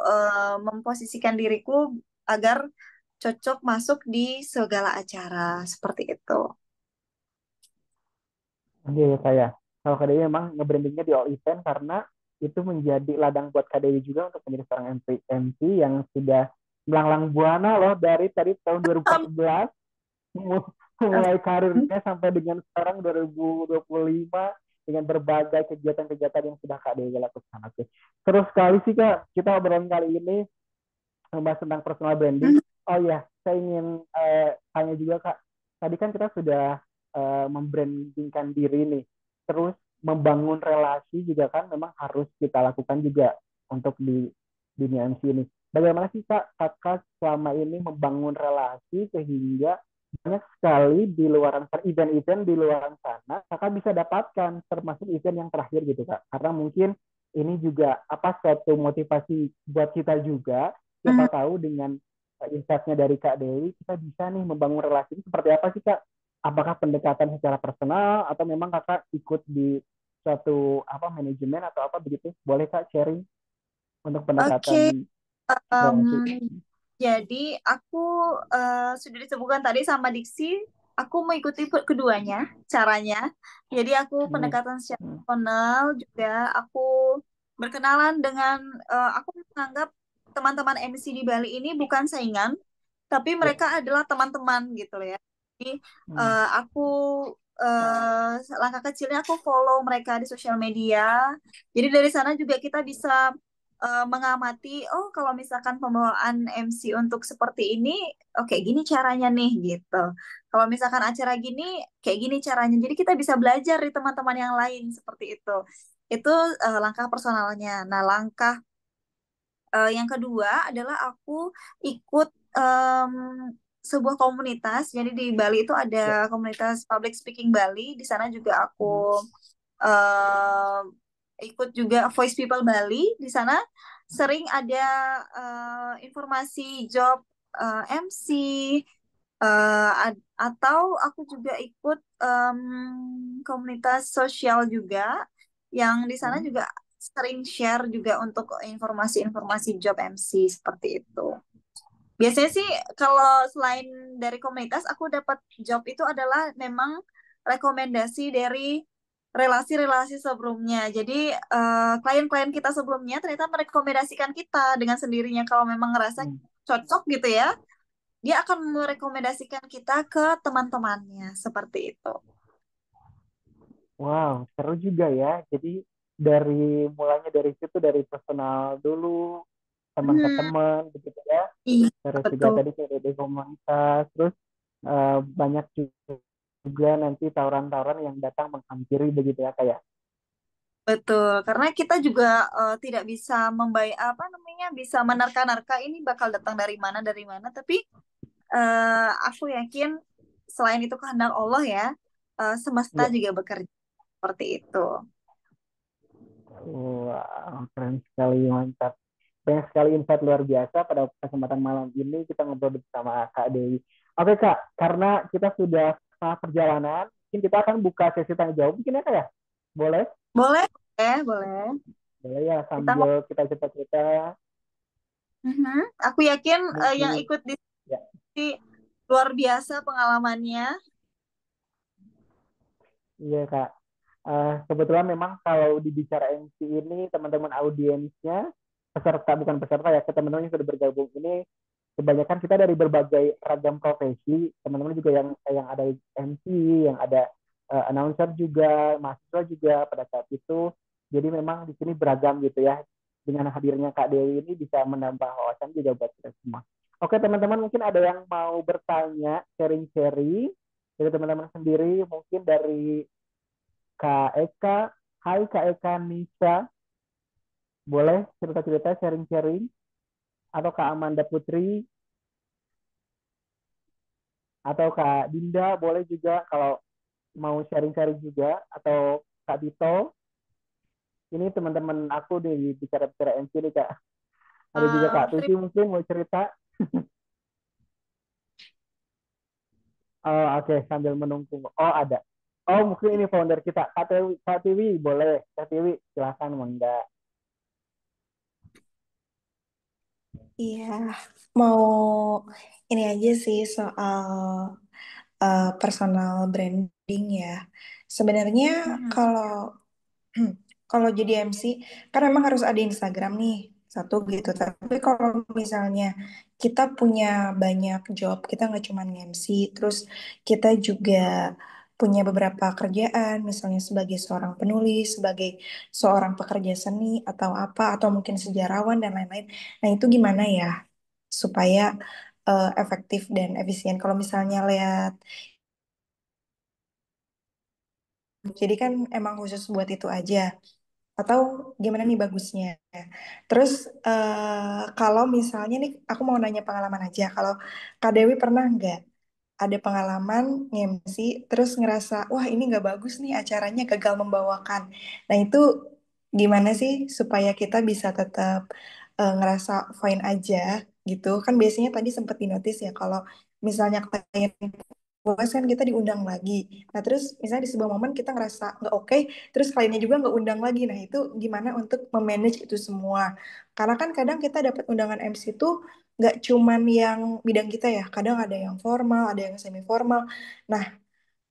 memposisikan diriku agar cocok masuk di segala acara seperti itu. Iya ya kayak. Kalau Kak Dewi memang nge-brandingnya di all event karena itu menjadi ladang buat Kak Dewi juga untuk menjadi seorang MC yang sudah melanglang buana loh dari tadi tahun 2014 mulai karirnya sampai dengan sekarang 2025 dengan berbagai kegiatan-kegiatan yang sudah Kak Dewi lakukan. Oke. Terus sekali sih Kak, kita obrolan kali ini membahas tentang personal branding. Hmm. Oh iya, saya ingin tanya juga Kak. Tadi kan kita sudah membrandingkan diri nih. Terus membangun relasi juga kan memang harus kita lakukan juga untuk di dunia MC ini. Bagaimana sih Kak, Kakak selama ini membangun relasi sehingga banyak sekali di luar sana, event-event di luar sana kakak bisa dapatkan, termasuk event yang terakhir gitu kak, karena mungkin ini juga apa suatu motivasi buat kita juga, Mhm. siapa tahu dengan insight-nya dari Kak Dewi kita bisa nih membangun relasi. Ini seperti apa sih kak, apakah pendekatan secara personal atau memang kakak ikut di suatu apa manajemen atau apa begitu, boleh kak sharing untuk Oke, pendekatan em, relasi. jadi aku sudah disebutkan tadi sama Diksi, aku mengikuti keduanya caranya. Jadi aku Hmm. pendekatan secara Hmm. personal juga, aku berkenalan dengan, aku menganggap teman-teman MC di Bali ini bukan saingan, tapi Ya. mereka adalah teman-teman gitu loh ya. Jadi Hmm. aku langkah kecilnya aku follow mereka di sosial media. Jadi dari sana juga kita bisa mengamati, oh kalau misalkan pembawaan MC untuk seperti ini, oke gini caranya nih gitu. Kalau misalkan acara gini, kayak gini caranya. Jadi kita bisa belajar dari teman-teman yang lain seperti itu. Itu langkah personalnya. Nah, langkah yang kedua adalah aku ikut em, sebuah komunitas. Jadi di Bali itu Ya. ada komunitas Public Speaking Bali. Di sana juga Hmm. aku em, ikut juga Voice People Bali. Di sana sering ada informasi job MC, atau aku juga ikut komunitas sosial juga yang di sana Hmm. juga sering share juga untuk informasi-informasi job MC seperti itu. Biasanya sih kalau selain dari komunitas aku dapat job itu adalah memang rekomendasi dari relasi-relasi sebelumnya. Jadi klien-klien kita sebelumnya ternyata merekomendasikan kita dengan sendirinya kalau memang ngerasa Hmm. cocok gitu ya, dia akan merekomendasikan kita ke teman-temannya seperti itu. Wow, seru juga ya. Jadi dari mulanya dari situ dari personal dulu, teman ke Hmm, teman begitu ya. iya Terus juga betul. tadi kayak dari komunitas, terus banyak juga nanti tawuran-tawuran yang datang menghampiri begitu ya kayak. Betul, karena kita juga tidak bisa apa namanya, bisa menerka-nerka ini bakal datang dari mana, tapi aku yakin selain itu kehendak Allah ya, semesta Ya. juga bekerja seperti itu. Wow, keren sekali, mantap. Banyak sekali insight luar biasa pada kesempatan malam ini kita ngobrol bersama Kak Dewi. Oke Kak, karena kita sudah setengah perjalanan, mungkin kita akan buka sesi tanya jawab mungkin ya Kak ya? Boleh? Boleh, boleh. Boleh ya Kita mau, sambil kita cerita-cerita Mhm. Aku yakin yang mungkin ikut di ya. sini luar biasa pengalamannya. Iya Kak. Kebetulan memang kalau dibicara MC ini teman-teman audiensnya peserta bukan peserta ya, teman-teman yang sudah bergabung ini kebanyakan kita dari berbagai ragam profesi, teman-teman juga yang ada MC, yang ada announcer juga, mahasiswa juga pada saat itu. Jadi memang di sini beragam gitu ya. Dengan hadirnya Kak Dewi ini bisa menambah wawasan juga buat kita semua. Oke teman-teman, mungkin ada yang mau bertanya, sharing-sharing dari teman-teman sendiri, mungkin dari Kak Eka. Hai Kak Eka Nisa, boleh cerita-cerita, sharing-sharing, atau Kak Amanda Putri, atau Kak Dinda, boleh juga kalau mau sharing-sharing juga, atau Kak Dito. Ini teman-teman aku di bicara-bicara MC nih Kak. Ada juga Kak Tuti mungkin mau cerita. Oh, oke, sambil menunggu. Oh, ada. Oh, mungkin ini founder kita. Kak Tiwi, boleh. Kak Tiwi, silahkan, Mangga. Iya, mau ini aja sih soal personal branding ya. Sebenarnya Mhm. kalau kalau jadi MC kan memang harus ada Instagram nih satu gitu. Tapi kalau misalnya kita punya banyak job, kita nggak cuma MC, terus kita juga punya beberapa kerjaan, misalnya sebagai seorang penulis, sebagai seorang pekerja seni atau apa, atau mungkin sejarawan dan lain-lain. Nah itu gimana ya supaya efektif dan efisien? Kalau misalnya lihat, jadi kan emang khusus buat itu aja. Atau gimana nih bagusnya? Terus kalau misalnya nih, aku mau nanya pengalaman aja. Kalau Kak Dewi pernah nggak ada pengalaman nge-MC terus ngerasa wah ini nggak bagus nih acaranya gagal membawakan. Nah itu gimana sih supaya kita bisa tetap ngerasa fine aja gitu? Kan biasanya tadi sempat dinotis ya kalau misalnya klien puas kan kita diundang lagi. Nah terus misalnya di sebuah momen kita ngerasa nggak oke, terus kliennya juga nggak undang lagi. Nah itu gimana untuk memanage itu semua? Karena kan kadang kita dapat undangan MC tuh nggak cuman yang bidang kita ya, kadang ada yang formal, ada yang semi formal. Nah,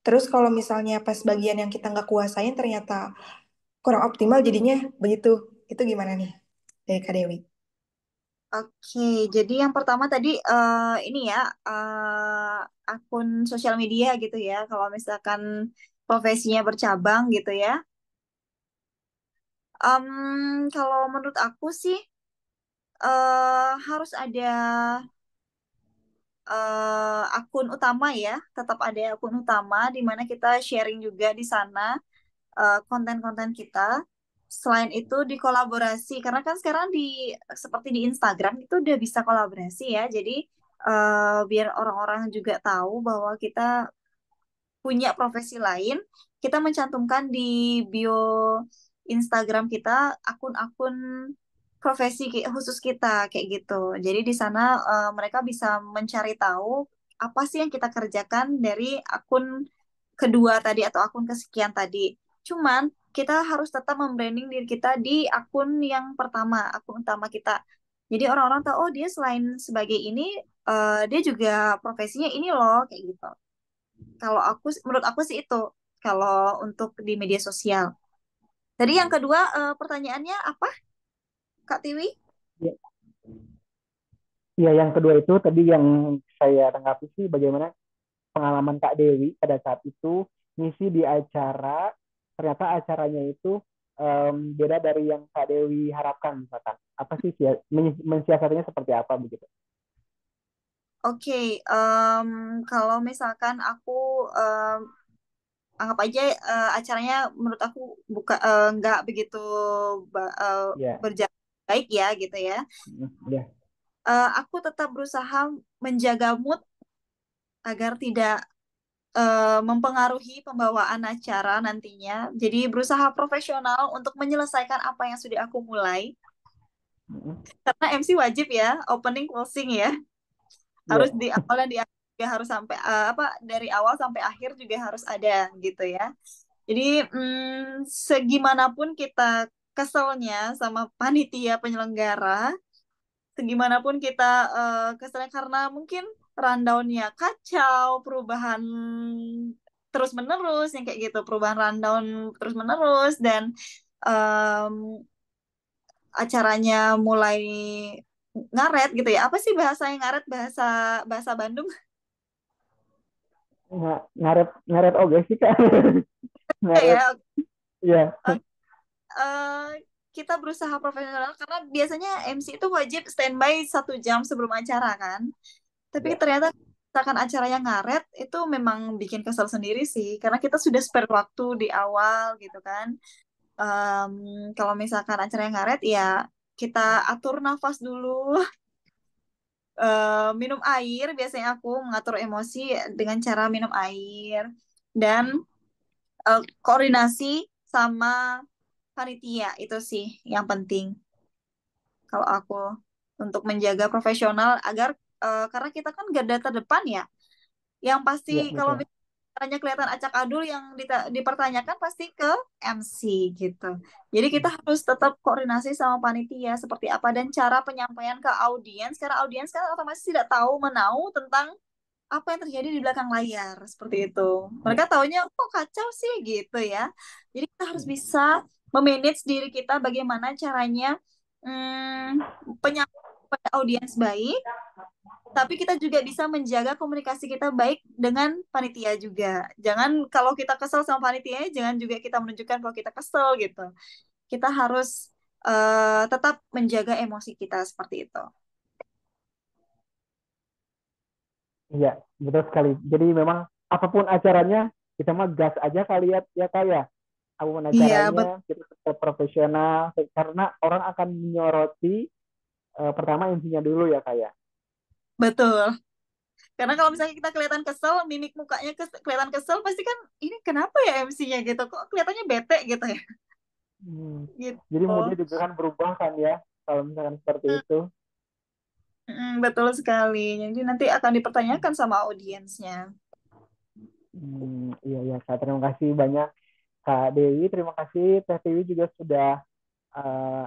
terus kalau misalnya pas bagian yang kita nggak kuasain ternyata kurang optimal jadinya begitu. Itu gimana nih dari Kak Dewi? Oke, jadi yang pertama tadi ini ya akun sosial media gitu ya. Kalau misalkan profesinya bercabang gitu ya. Kalau menurut aku sih harus ada akun utama ya. Tetap ada akun utama di mana kita sharing juga di sana konten-konten kita. Selain itu dikolaborasi karena kan sekarang seperti di Instagram itu udah bisa kolaborasi ya. Jadi biar orang-orang juga tahu bahwa kita punya profesi lain, kita mencantumkan di bio Instagram kita akun-akun profesi khusus kita kayak gitu. Jadi di sana mereka bisa mencari tahu apa sih yang kita kerjakan dari akun kedua tadi atau akun kesekian tadi. Cuman kita harus tetap membranding diri kita di akun yang pertama, akun utama kita. Jadi orang-orang tahu, oh dia selain sebagai ini, dia juga profesinya ini loh, kayak gitu. Kalau menurut aku sih itu, kalau untuk di media sosial. Tadi yang kedua, pertanyaannya apa, Kak Tiwi? Ya, ya, yang kedua itu tadi yang saya tanggapi sih bagaimana pengalaman Kak Dewi pada saat itu ngisi di acara, ternyata acaranya itu beda dari yang Kak Dewi harapkan misalkan. Apa sih mensiasatinya seperti apa begitu? Oke, kalau misalkan aku anggap aja acaranya menurut aku nggak begitu Ya, berjalan baik ya gitu ya. ya, Aku tetap berusaha menjaga mood agar tidak mempengaruhi pembawaan acara nantinya. Jadi berusaha profesional untuk menyelesaikan apa yang sudah aku mulai. Karena MC wajib ya, opening closing ya. Harus ya, di awal dan di akhir juga harus sampai apa dari awal sampai akhir juga harus ada gitu ya. Jadi segimanapun kita keselnya sama panitia penyelenggara, segimanapun kita keselnya karena mungkin rundownnya kacau, perubahan terus menerus yang kayak gitu, perubahan rundown terus menerus dan em, acaranya mulai ngaret gitu ya. Apa sih bahasa yang ngaret, bahasa bahasa Bandung? ngaret ngaret oke sih Kak. Ngaret, Ya, ya, eh, kita berusaha profesional karena biasanya MC itu wajib standby 1 jam sebelum acara kan. Tapi ya, ternyata misalkan acara yang ngaret itu memang bikin kesel sendiri sih karena kita sudah spare waktu di awal gitu kan. Em, Kalau misalkan acara yang ngaret ya kita atur nafas dulu, minum air. Biasanya aku mengatur emosi dengan cara minum air dan koordinasi sama panitia itu sih yang penting kalau aku untuk menjaga profesional agar karena kita kan garda terdepan ya. Yang pasti ya, kalau betul. misalnya kelihatan acak adul yang dipertanyakan pasti ke MC gitu. Jadi kita harus tetap koordinasi sama panitia seperti apa dan cara penyampaian ke audiens karena audiens kan otomatis tidak tahu menau tentang apa yang terjadi di belakang layar seperti itu. Ya, Mereka taunya kok kacau sih gitu ya. Jadi kita harus bisa memanage diri kita bagaimana caranya penyampaian pada audiens baik, tapi kita juga bisa menjaga komunikasi kita baik dengan panitia juga. Jangan kalau kita kesel sama panitia, jangan juga kita menunjukkan kalau kita kesel gitu. Kita harus tetap menjaga emosi kita seperti itu. iya, betul sekali. Jadi memang apapun acaranya kita mah gas aja kali ya Kak ya. Apapun Iya, acaranya kita tetap profesional karena orang akan menyoroti pertama intinya dulu ya Kak ya. betul. Karena kalau misalnya kita kelihatan kesel, mimik mukanya kelihatan kesel, pasti kan ini kenapa ya MC-nya gitu, kok kelihatannya bete gitu ya, Hmm. gitu. Jadi moodnya juga kan berubah kan ya, kalau misalkan seperti Hmm, itu. betul sekali. Jadi nanti akan dipertanyakan sama audiensnya. Iya ya Kak, terima kasih banyak Kak Dewi, terima kasih Teh Dewi juga sudah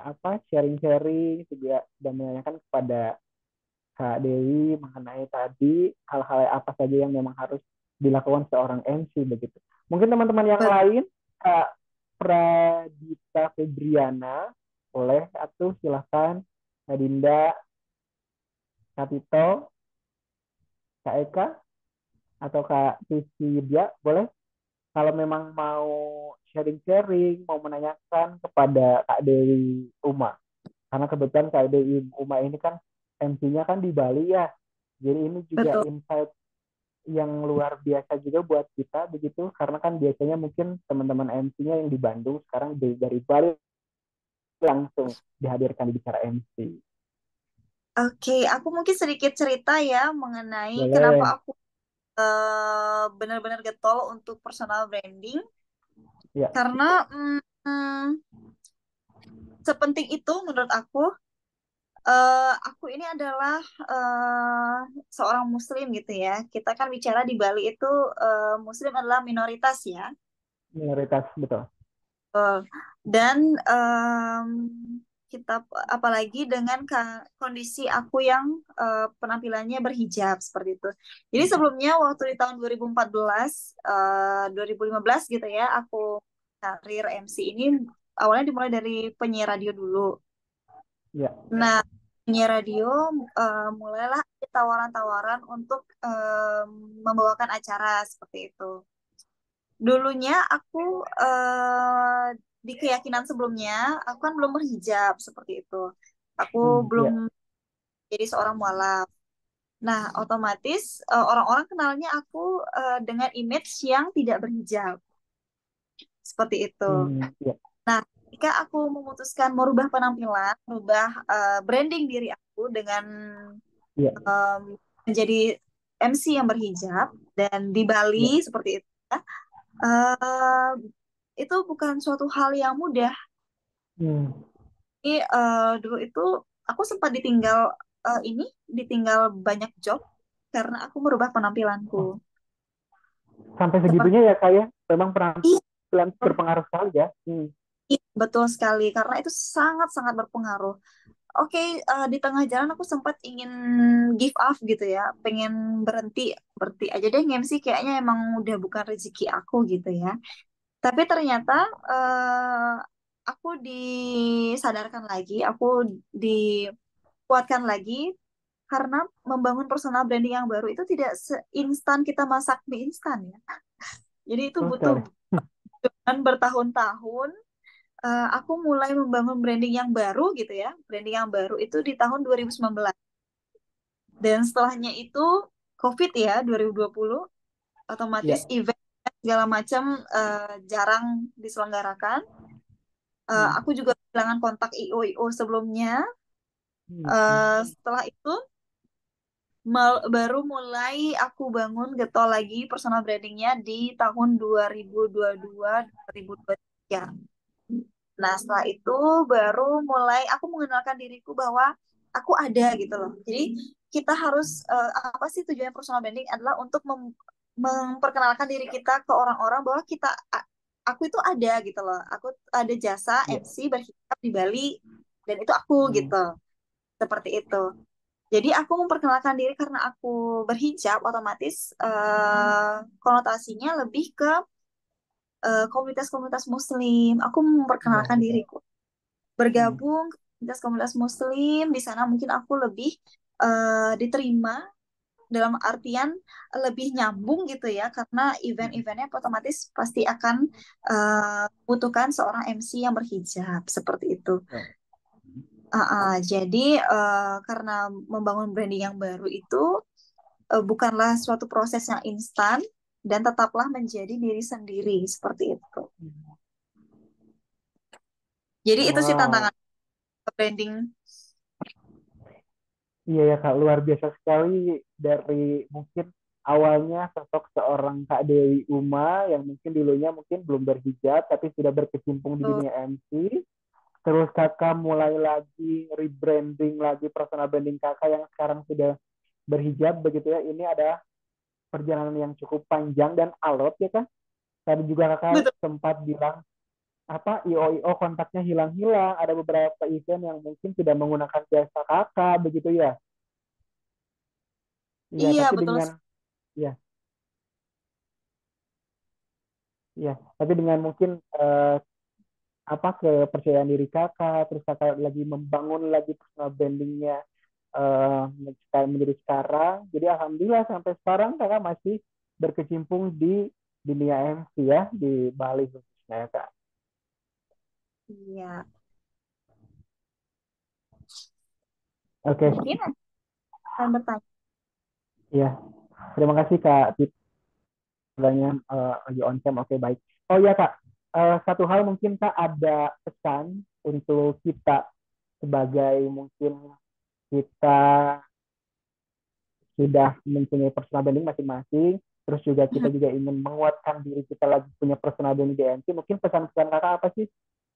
apa sharing-sharing juga dan menanyakan kepada Kak Dewi mengenai tadi hal-hal apa saja yang memang harus dilakukan seorang MC begitu. Mungkin teman-teman yang Bet- lain, Kak Pradita Febriana, boleh atuh silahkan. Kak Dinda, Kak Tito, Kak Eka, atau Kak Sisi Widya, boleh kalau memang mau sharing-sharing, mau menanyakan kepada Kak Dewi Uma. Karena kebetulan Kak Dewi Uma ini kan MC-nya kan di Bali ya. Jadi ini juga Betul. insight yang luar biasa juga buat kita begitu. Karena kan biasanya mungkin teman-teman MC-nya yang di Bandung sekarang dari Bali langsung dihadirkan di bicara MC. Oke, aku mungkin sedikit cerita ya mengenai kenapa Boleh. aku benar-benar getol untuk personal branding. Ya. Karena sepenting itu menurut aku ini adalah seorang Muslim gitu ya. Kita kan bicara di Bali itu Muslim adalah minoritas ya. Minoritas, betul. Dan kita apalagi dengan kondisi aku yang penampilannya berhijab seperti itu. Jadi sebelumnya waktu di tahun 2014, 2015 gitu ya, aku karir MC ini awalnya dimulai dari penyiar radio dulu. Ya. Nah, penyiar radio mulailah ada tawaran-tawaran untuk membawakan acara seperti itu. Dulunya aku di keyakinan sebelumnya, aku kan belum berhijab seperti itu. Aku belum Ya. jadi seorang mualaf. Nah, otomatis orang-orang kenalnya aku dengan image yang tidak berhijab seperti itu. Ya. Nah, ketika aku memutuskan merubah penampilan, merubah branding diri aku dengan Ya. menjadi MC yang berhijab dan di Ya. Bali seperti itu, ya, eh, itu bukan suatu hal yang mudah. Hmm. Ini dulu itu aku sempat ditinggal banyak job karena aku merubah penampilanku. Oh, sampai Seperti segitunya ya Kak ya. Memang iya, penampilan berpengaruh sekali ya. iya, betul sekali karena itu sangat-sangat berpengaruh. Oke, di tengah jalan aku sempat ingin give up gitu ya, pengen berhenti, berhenti aja deh nge-MC kayaknya emang udah bukan rezeki aku gitu ya. Tapi ternyata eh, aku disadarkan lagi, aku dikuatkan lagi karena membangun personal branding yang baru itu tidak seinstan kita masak mie instan ya. Jadi itu Betul butuh sekali. dengan bertahun-tahun. Aku mulai membangun branding yang baru gitu ya. Branding yang baru itu di tahun 2019. Dan setelahnya itu COVID ya 2020, otomatis Ya. event segala macam jarang diselenggarakan. Aku juga kehilangan kontak IO sebelumnya. Setelah itu baru mulai aku bangun getol lagi personal brandingnya di tahun 2022-2023. Nah, setelah itu baru mulai aku mengenalkan diriku bahwa aku ada gitu loh. Jadi kita harus apa sih tujuan personal branding adalah untuk memperkenalkan diri kita ke orang-orang bahwa aku itu ada gitu loh. Aku ada jasa Ya. MC berhijab di Bali dan itu aku gitu. Seperti itu. Jadi aku memperkenalkan diri karena aku berhijab, otomatis konotasinya lebih ke komunitas-komunitas Muslim. Aku Ya, memperkenalkan betul. diriku bergabung ke komunitas-komunitas Muslim. Di sana mungkin aku lebih diterima dalam artian lebih nyambung gitu ya, karena event-eventnya otomatis pasti akan membutuhkan seorang MC yang berhijab seperti itu. Ya. Jadi karena membangun branding yang baru itu bukanlah suatu proses yang instan dan tetaplah menjadi diri sendiri seperti itu. Jadi itu sih Wow. tantangan branding. Iya ya Kak, luar biasa sekali dari mungkin awalnya sosok seorang Kak Dewi Uma yang mungkin dulunya mungkin belum berhijab tapi sudah berkecimpung di Tuh. dunia MC. Terus Kakak mulai lagi rebranding lagi personal branding Kakak yang sekarang sudah berhijab begitu ya. Ini ada perjalanan yang cukup panjang dan alot ya Kak. Tadi juga Kakak Betul. sempat bilang apa IO kontaknya hilang-hilang. Ada beberapa event yang mungkin tidak menggunakan jasa Kakak begitu ya. Iya, Iya, tapi betul. dengan ya, ya, tapi dengan mungkin apa kepercayaan diri Kakak, terus Kakak lagi membangun lagi personal brandingnya eh menjadi sekarang. Jadi alhamdulillah sampai sekarang Kakak masih berkecimpung di dunia MC ya di Bali khususnya ya Kak. Iya. Oke, Mungkin akan bertanya. ya. Terima kasih Kak Titanya lagi on cam. Oke, baik. Oh ya Kak, satu hal mungkin Kak ada pesan untuk kita sebagai mungkin kita sudah mempunyai personal branding masing-masing, terus juga kita juga ingin menguatkan diri kita lagi punya personal branding di MC, mungkin pesan-pesan kakak apa sih?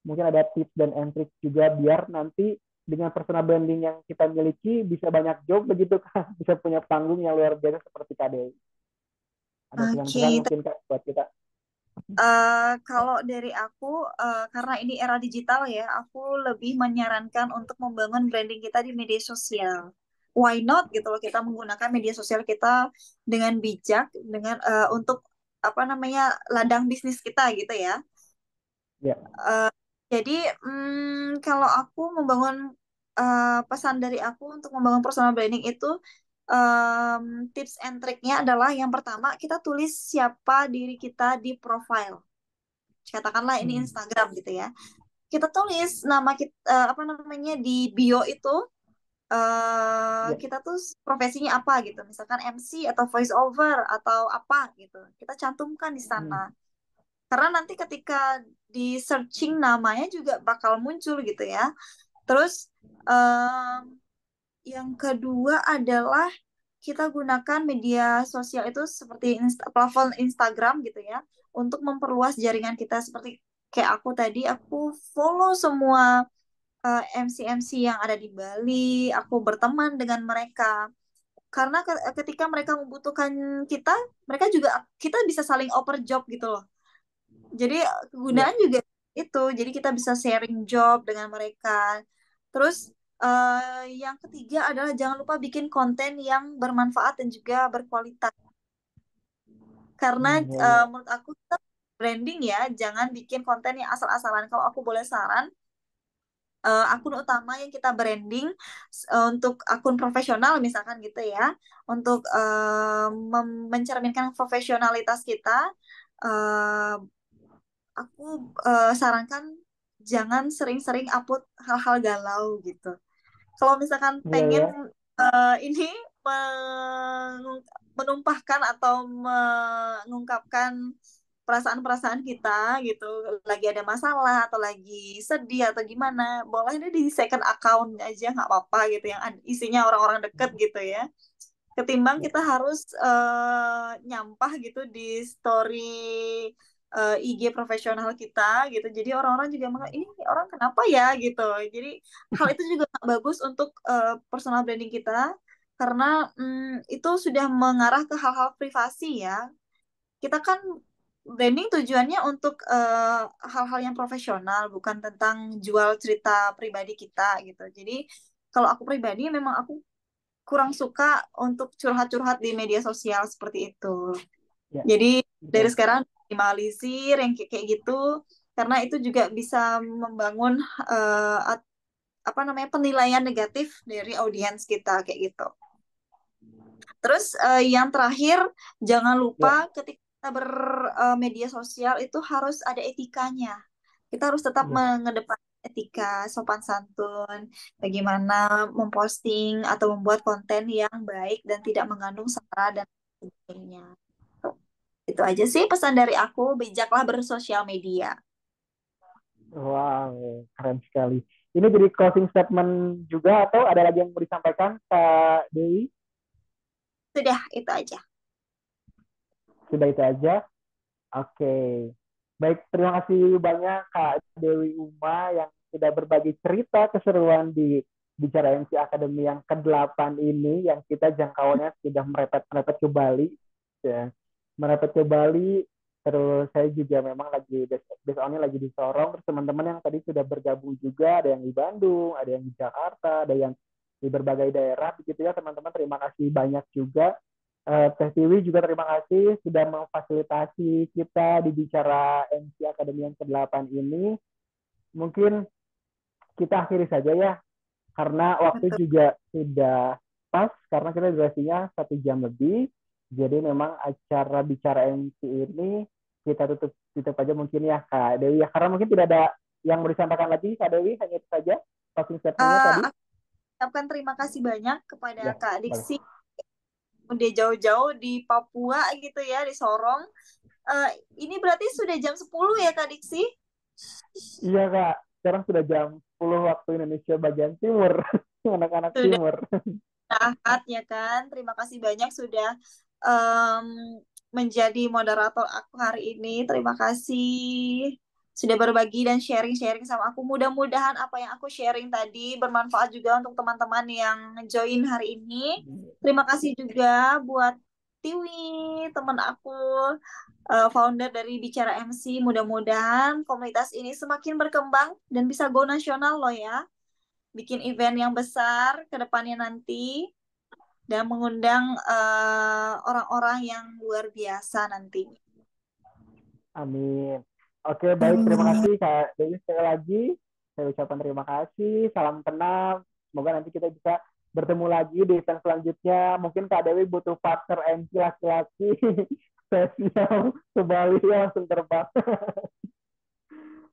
Mungkin ada tips dan trik juga biar nanti dengan personal branding yang kita miliki bisa banyak job begitu kan, bisa punya panggung yang luar biasa seperti KDI. Ada pesan-pesan Oke, mungkin Kak buat kita? kalau dari aku, karena ini era digital ya, aku lebih menyarankan untuk membangun branding kita di media sosial. Why not gitu loh, kita menggunakan media sosial kita dengan bijak, dengan untuk apa namanya ladang bisnis kita gitu ya. Ya, Eh, jadi kalau aku membangun pesan dari aku untuk membangun personal branding itu tips and triknya adalah yang pertama kita tulis siapa diri kita di profile. Katakanlah ini hmm, Instagram gitu ya. Kita tulis nama kita apa namanya di bio itu ya, kita tuh profesinya apa gitu. Misalkan MC atau voice over atau apa gitu. Kita cantumkan di sana. hmm, Karena nanti ketika di searching namanya juga bakal muncul gitu ya. Terus em, yang kedua adalah kita gunakan media sosial itu seperti platform Instagram gitu ya untuk memperluas jaringan kita seperti kayak aku tadi aku follow semua MC-MC yang ada di Bali, aku berteman dengan mereka karena ketika mereka membutuhkan kita, mereka juga kita bisa saling oper job gitu loh. Jadi ya, kegunaan juga itu, jadi kita bisa sharing job dengan mereka. Terus yang ketiga adalah jangan lupa bikin konten yang bermanfaat dan juga berkualitas. Karena ya, ya, menurut aku kita branding ya, jangan bikin konten yang asal-asalan. Kalau aku boleh saran, akun utama yang kita branding untuk akun profesional misalkan gitu ya, untuk mencerminkan profesionalitas kita. eh, aku sarankan jangan sering-sering upload hal-hal galau gitu. Kalau misalkan ya, pengen ya, ini menumpahkan atau mengungkapkan perasaan-perasaan kita gitu, lagi ada masalah atau lagi sedih atau gimana, boleh deh di second account aja nggak apa-apa gitu yang isinya orang-orang deket gitu ya. Ketimbang ya, kita harus nyampah gitu di story IG profesional kita gitu. Jadi orang-orang juga ini orang kenapa ya gitu. Jadi hal itu juga nggak bagus untuk personal branding kita karena itu sudah mengarah ke hal-hal privasi ya. Kita kan branding tujuannya untuk hal-hal yang profesional, bukan tentang jual cerita pribadi kita gitu. Jadi kalau aku pribadi memang aku kurang suka untuk curhat-curhat di media sosial seperti itu. ya, Jadi dari betul. sekarang minimalisir yang kayak gitu karena itu juga bisa membangun eh, apa namanya penilaian negatif dari audiens kita kayak gitu. Terus yang terakhir jangan lupa Ya, ketika kita bermedia sosial itu harus ada etikanya. Kita harus tetap ya, mengedepankan etika, sopan santun, bagaimana memposting atau membuat konten yang baik dan tidak mengandung sara dan sebagainya. Itu aja sih pesan dari aku, bijaklah bersosial media. wow, keren sekali. Ini jadi closing statement juga atau ada lagi yang mau disampaikan, Kak Dewi? Sudah, itu aja. Sudah itu aja. Oke. Baik, terima kasih banyak Kak Dewi Uma yang sudah berbagi cerita keseruan di Bicara MC Academy yang ke-8 ini, yang kita jangkauannya sudah merepet-merepet ke Bali. Ya. Merepet ke Bali, terus saya juga memang lagi, based on lagi di Sorong, terus teman-teman yang tadi sudah bergabung juga, ada yang di Bandung, ada yang di Jakarta, ada yang di berbagai daerah, begitu ya teman-teman, terima kasih banyak juga. Teh Tiwi juga terima kasih sudah memfasilitasi kita di Bicara MC Academy yang ke-8 ini. Mungkin kita akhiri saja ya, karena waktu Betul. juga sudah pas, karena kita durasinya 1 jam lebih. Jadi memang acara Bicara MC ini kita tutup aja mungkin ya Kak Dewi ya, karena mungkin tidak ada yang mau disampaikan lagi Kak Dewi, hanya itu saja closing statement-nya tadi. Aku ucapkan terima kasih banyak kepada Ya, Kak boleh. Diksi, udah jauh-jauh di Papua gitu ya, di Sorong. Eh, ini berarti sudah jam 10 ya Kak Diksi? Iya Kak, sekarang sudah jam 10 waktu Indonesia bagian timur, anak-anak Sudah timur. istirahat ya kan. Terima kasih banyak sudah em, menjadi moderator aku hari ini. Terima kasih sudah berbagi dan sharing-sharing sama aku. Mudah-mudahan apa yang aku sharing tadi bermanfaat juga untuk teman-teman yang join hari ini. Terima kasih juga buat Tiwi, teman aku, founder dari Bicara MC. Mudah-mudahan komunitas ini semakin berkembang dan bisa go nasional loh ya. Bikin event yang besar ke depannya nanti dan mengundang orang-orang yang luar biasa nantinya. Amin. Oke, baik. Terima kasih Kak Dewi sekali lagi. Saya ucapkan terima kasih. Salam kenal. Semoga nanti kita bisa bertemu lagi di event selanjutnya. Mungkin Kak Dewi butuh partner MC laki-laki. Saya siap ke Bali langsung terbang.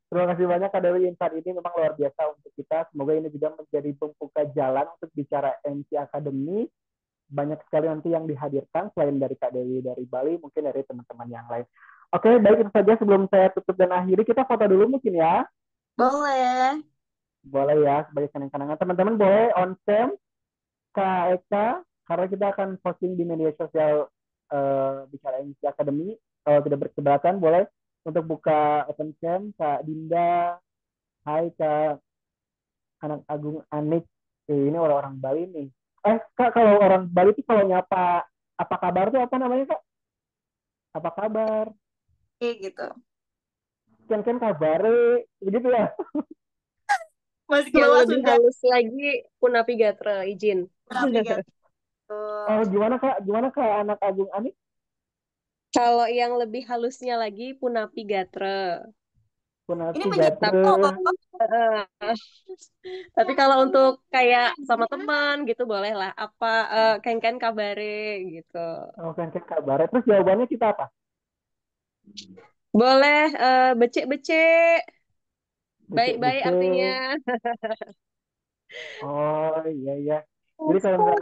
Terima kasih banyak Kak Dewi. Insight ini memang luar biasa untuk kita. Semoga ini juga menjadi pembuka jalan untuk Bicara MC Academy. Banyak sekali nanti yang dihadirkan selain dari Kak Dewi dari Bali, mungkin dari teman-teman yang lain. Oke, baik itu saja sebelum saya tutup dan akhiri, kita foto dulu mungkin ya. Boleh. Boleh ya, sebagai kenang-kenangan. Teman-teman boleh on cam Kak Eka, karena kita akan posting di media sosial Bicara MC Academy. Kalau tidak berkeberatan, boleh untuk buka open cam. Kak Dinda, hai Kak Anak Agung Anik. Ini orang-orang Bali nih. Kak, kalau orang Bali itu kalau nyapa apa kabar tuh apa namanya Kak? Apa kabar? Oke gitu. Kan kabar begitu ya. Masih ke Yang bawah lebih Sunda. halus lagi Punapi Gatra, izin. Tapi gitu. Oh, gimana Kak Anak Agung Anik? Kalau yang lebih halusnya lagi Punapi Gatra. Ini Punati menyiapkan Gatre. loh. Eh, tapi kalau untuk kayak sama teman gitu boleh lah. Apa Ken kabare gitu. Oh, kan kabar. Terus jawabannya kita apa? Boleh becek-becek. Baik-baik Becek-becek. artinya. Oh, iya iya. Jadi kalau misalnya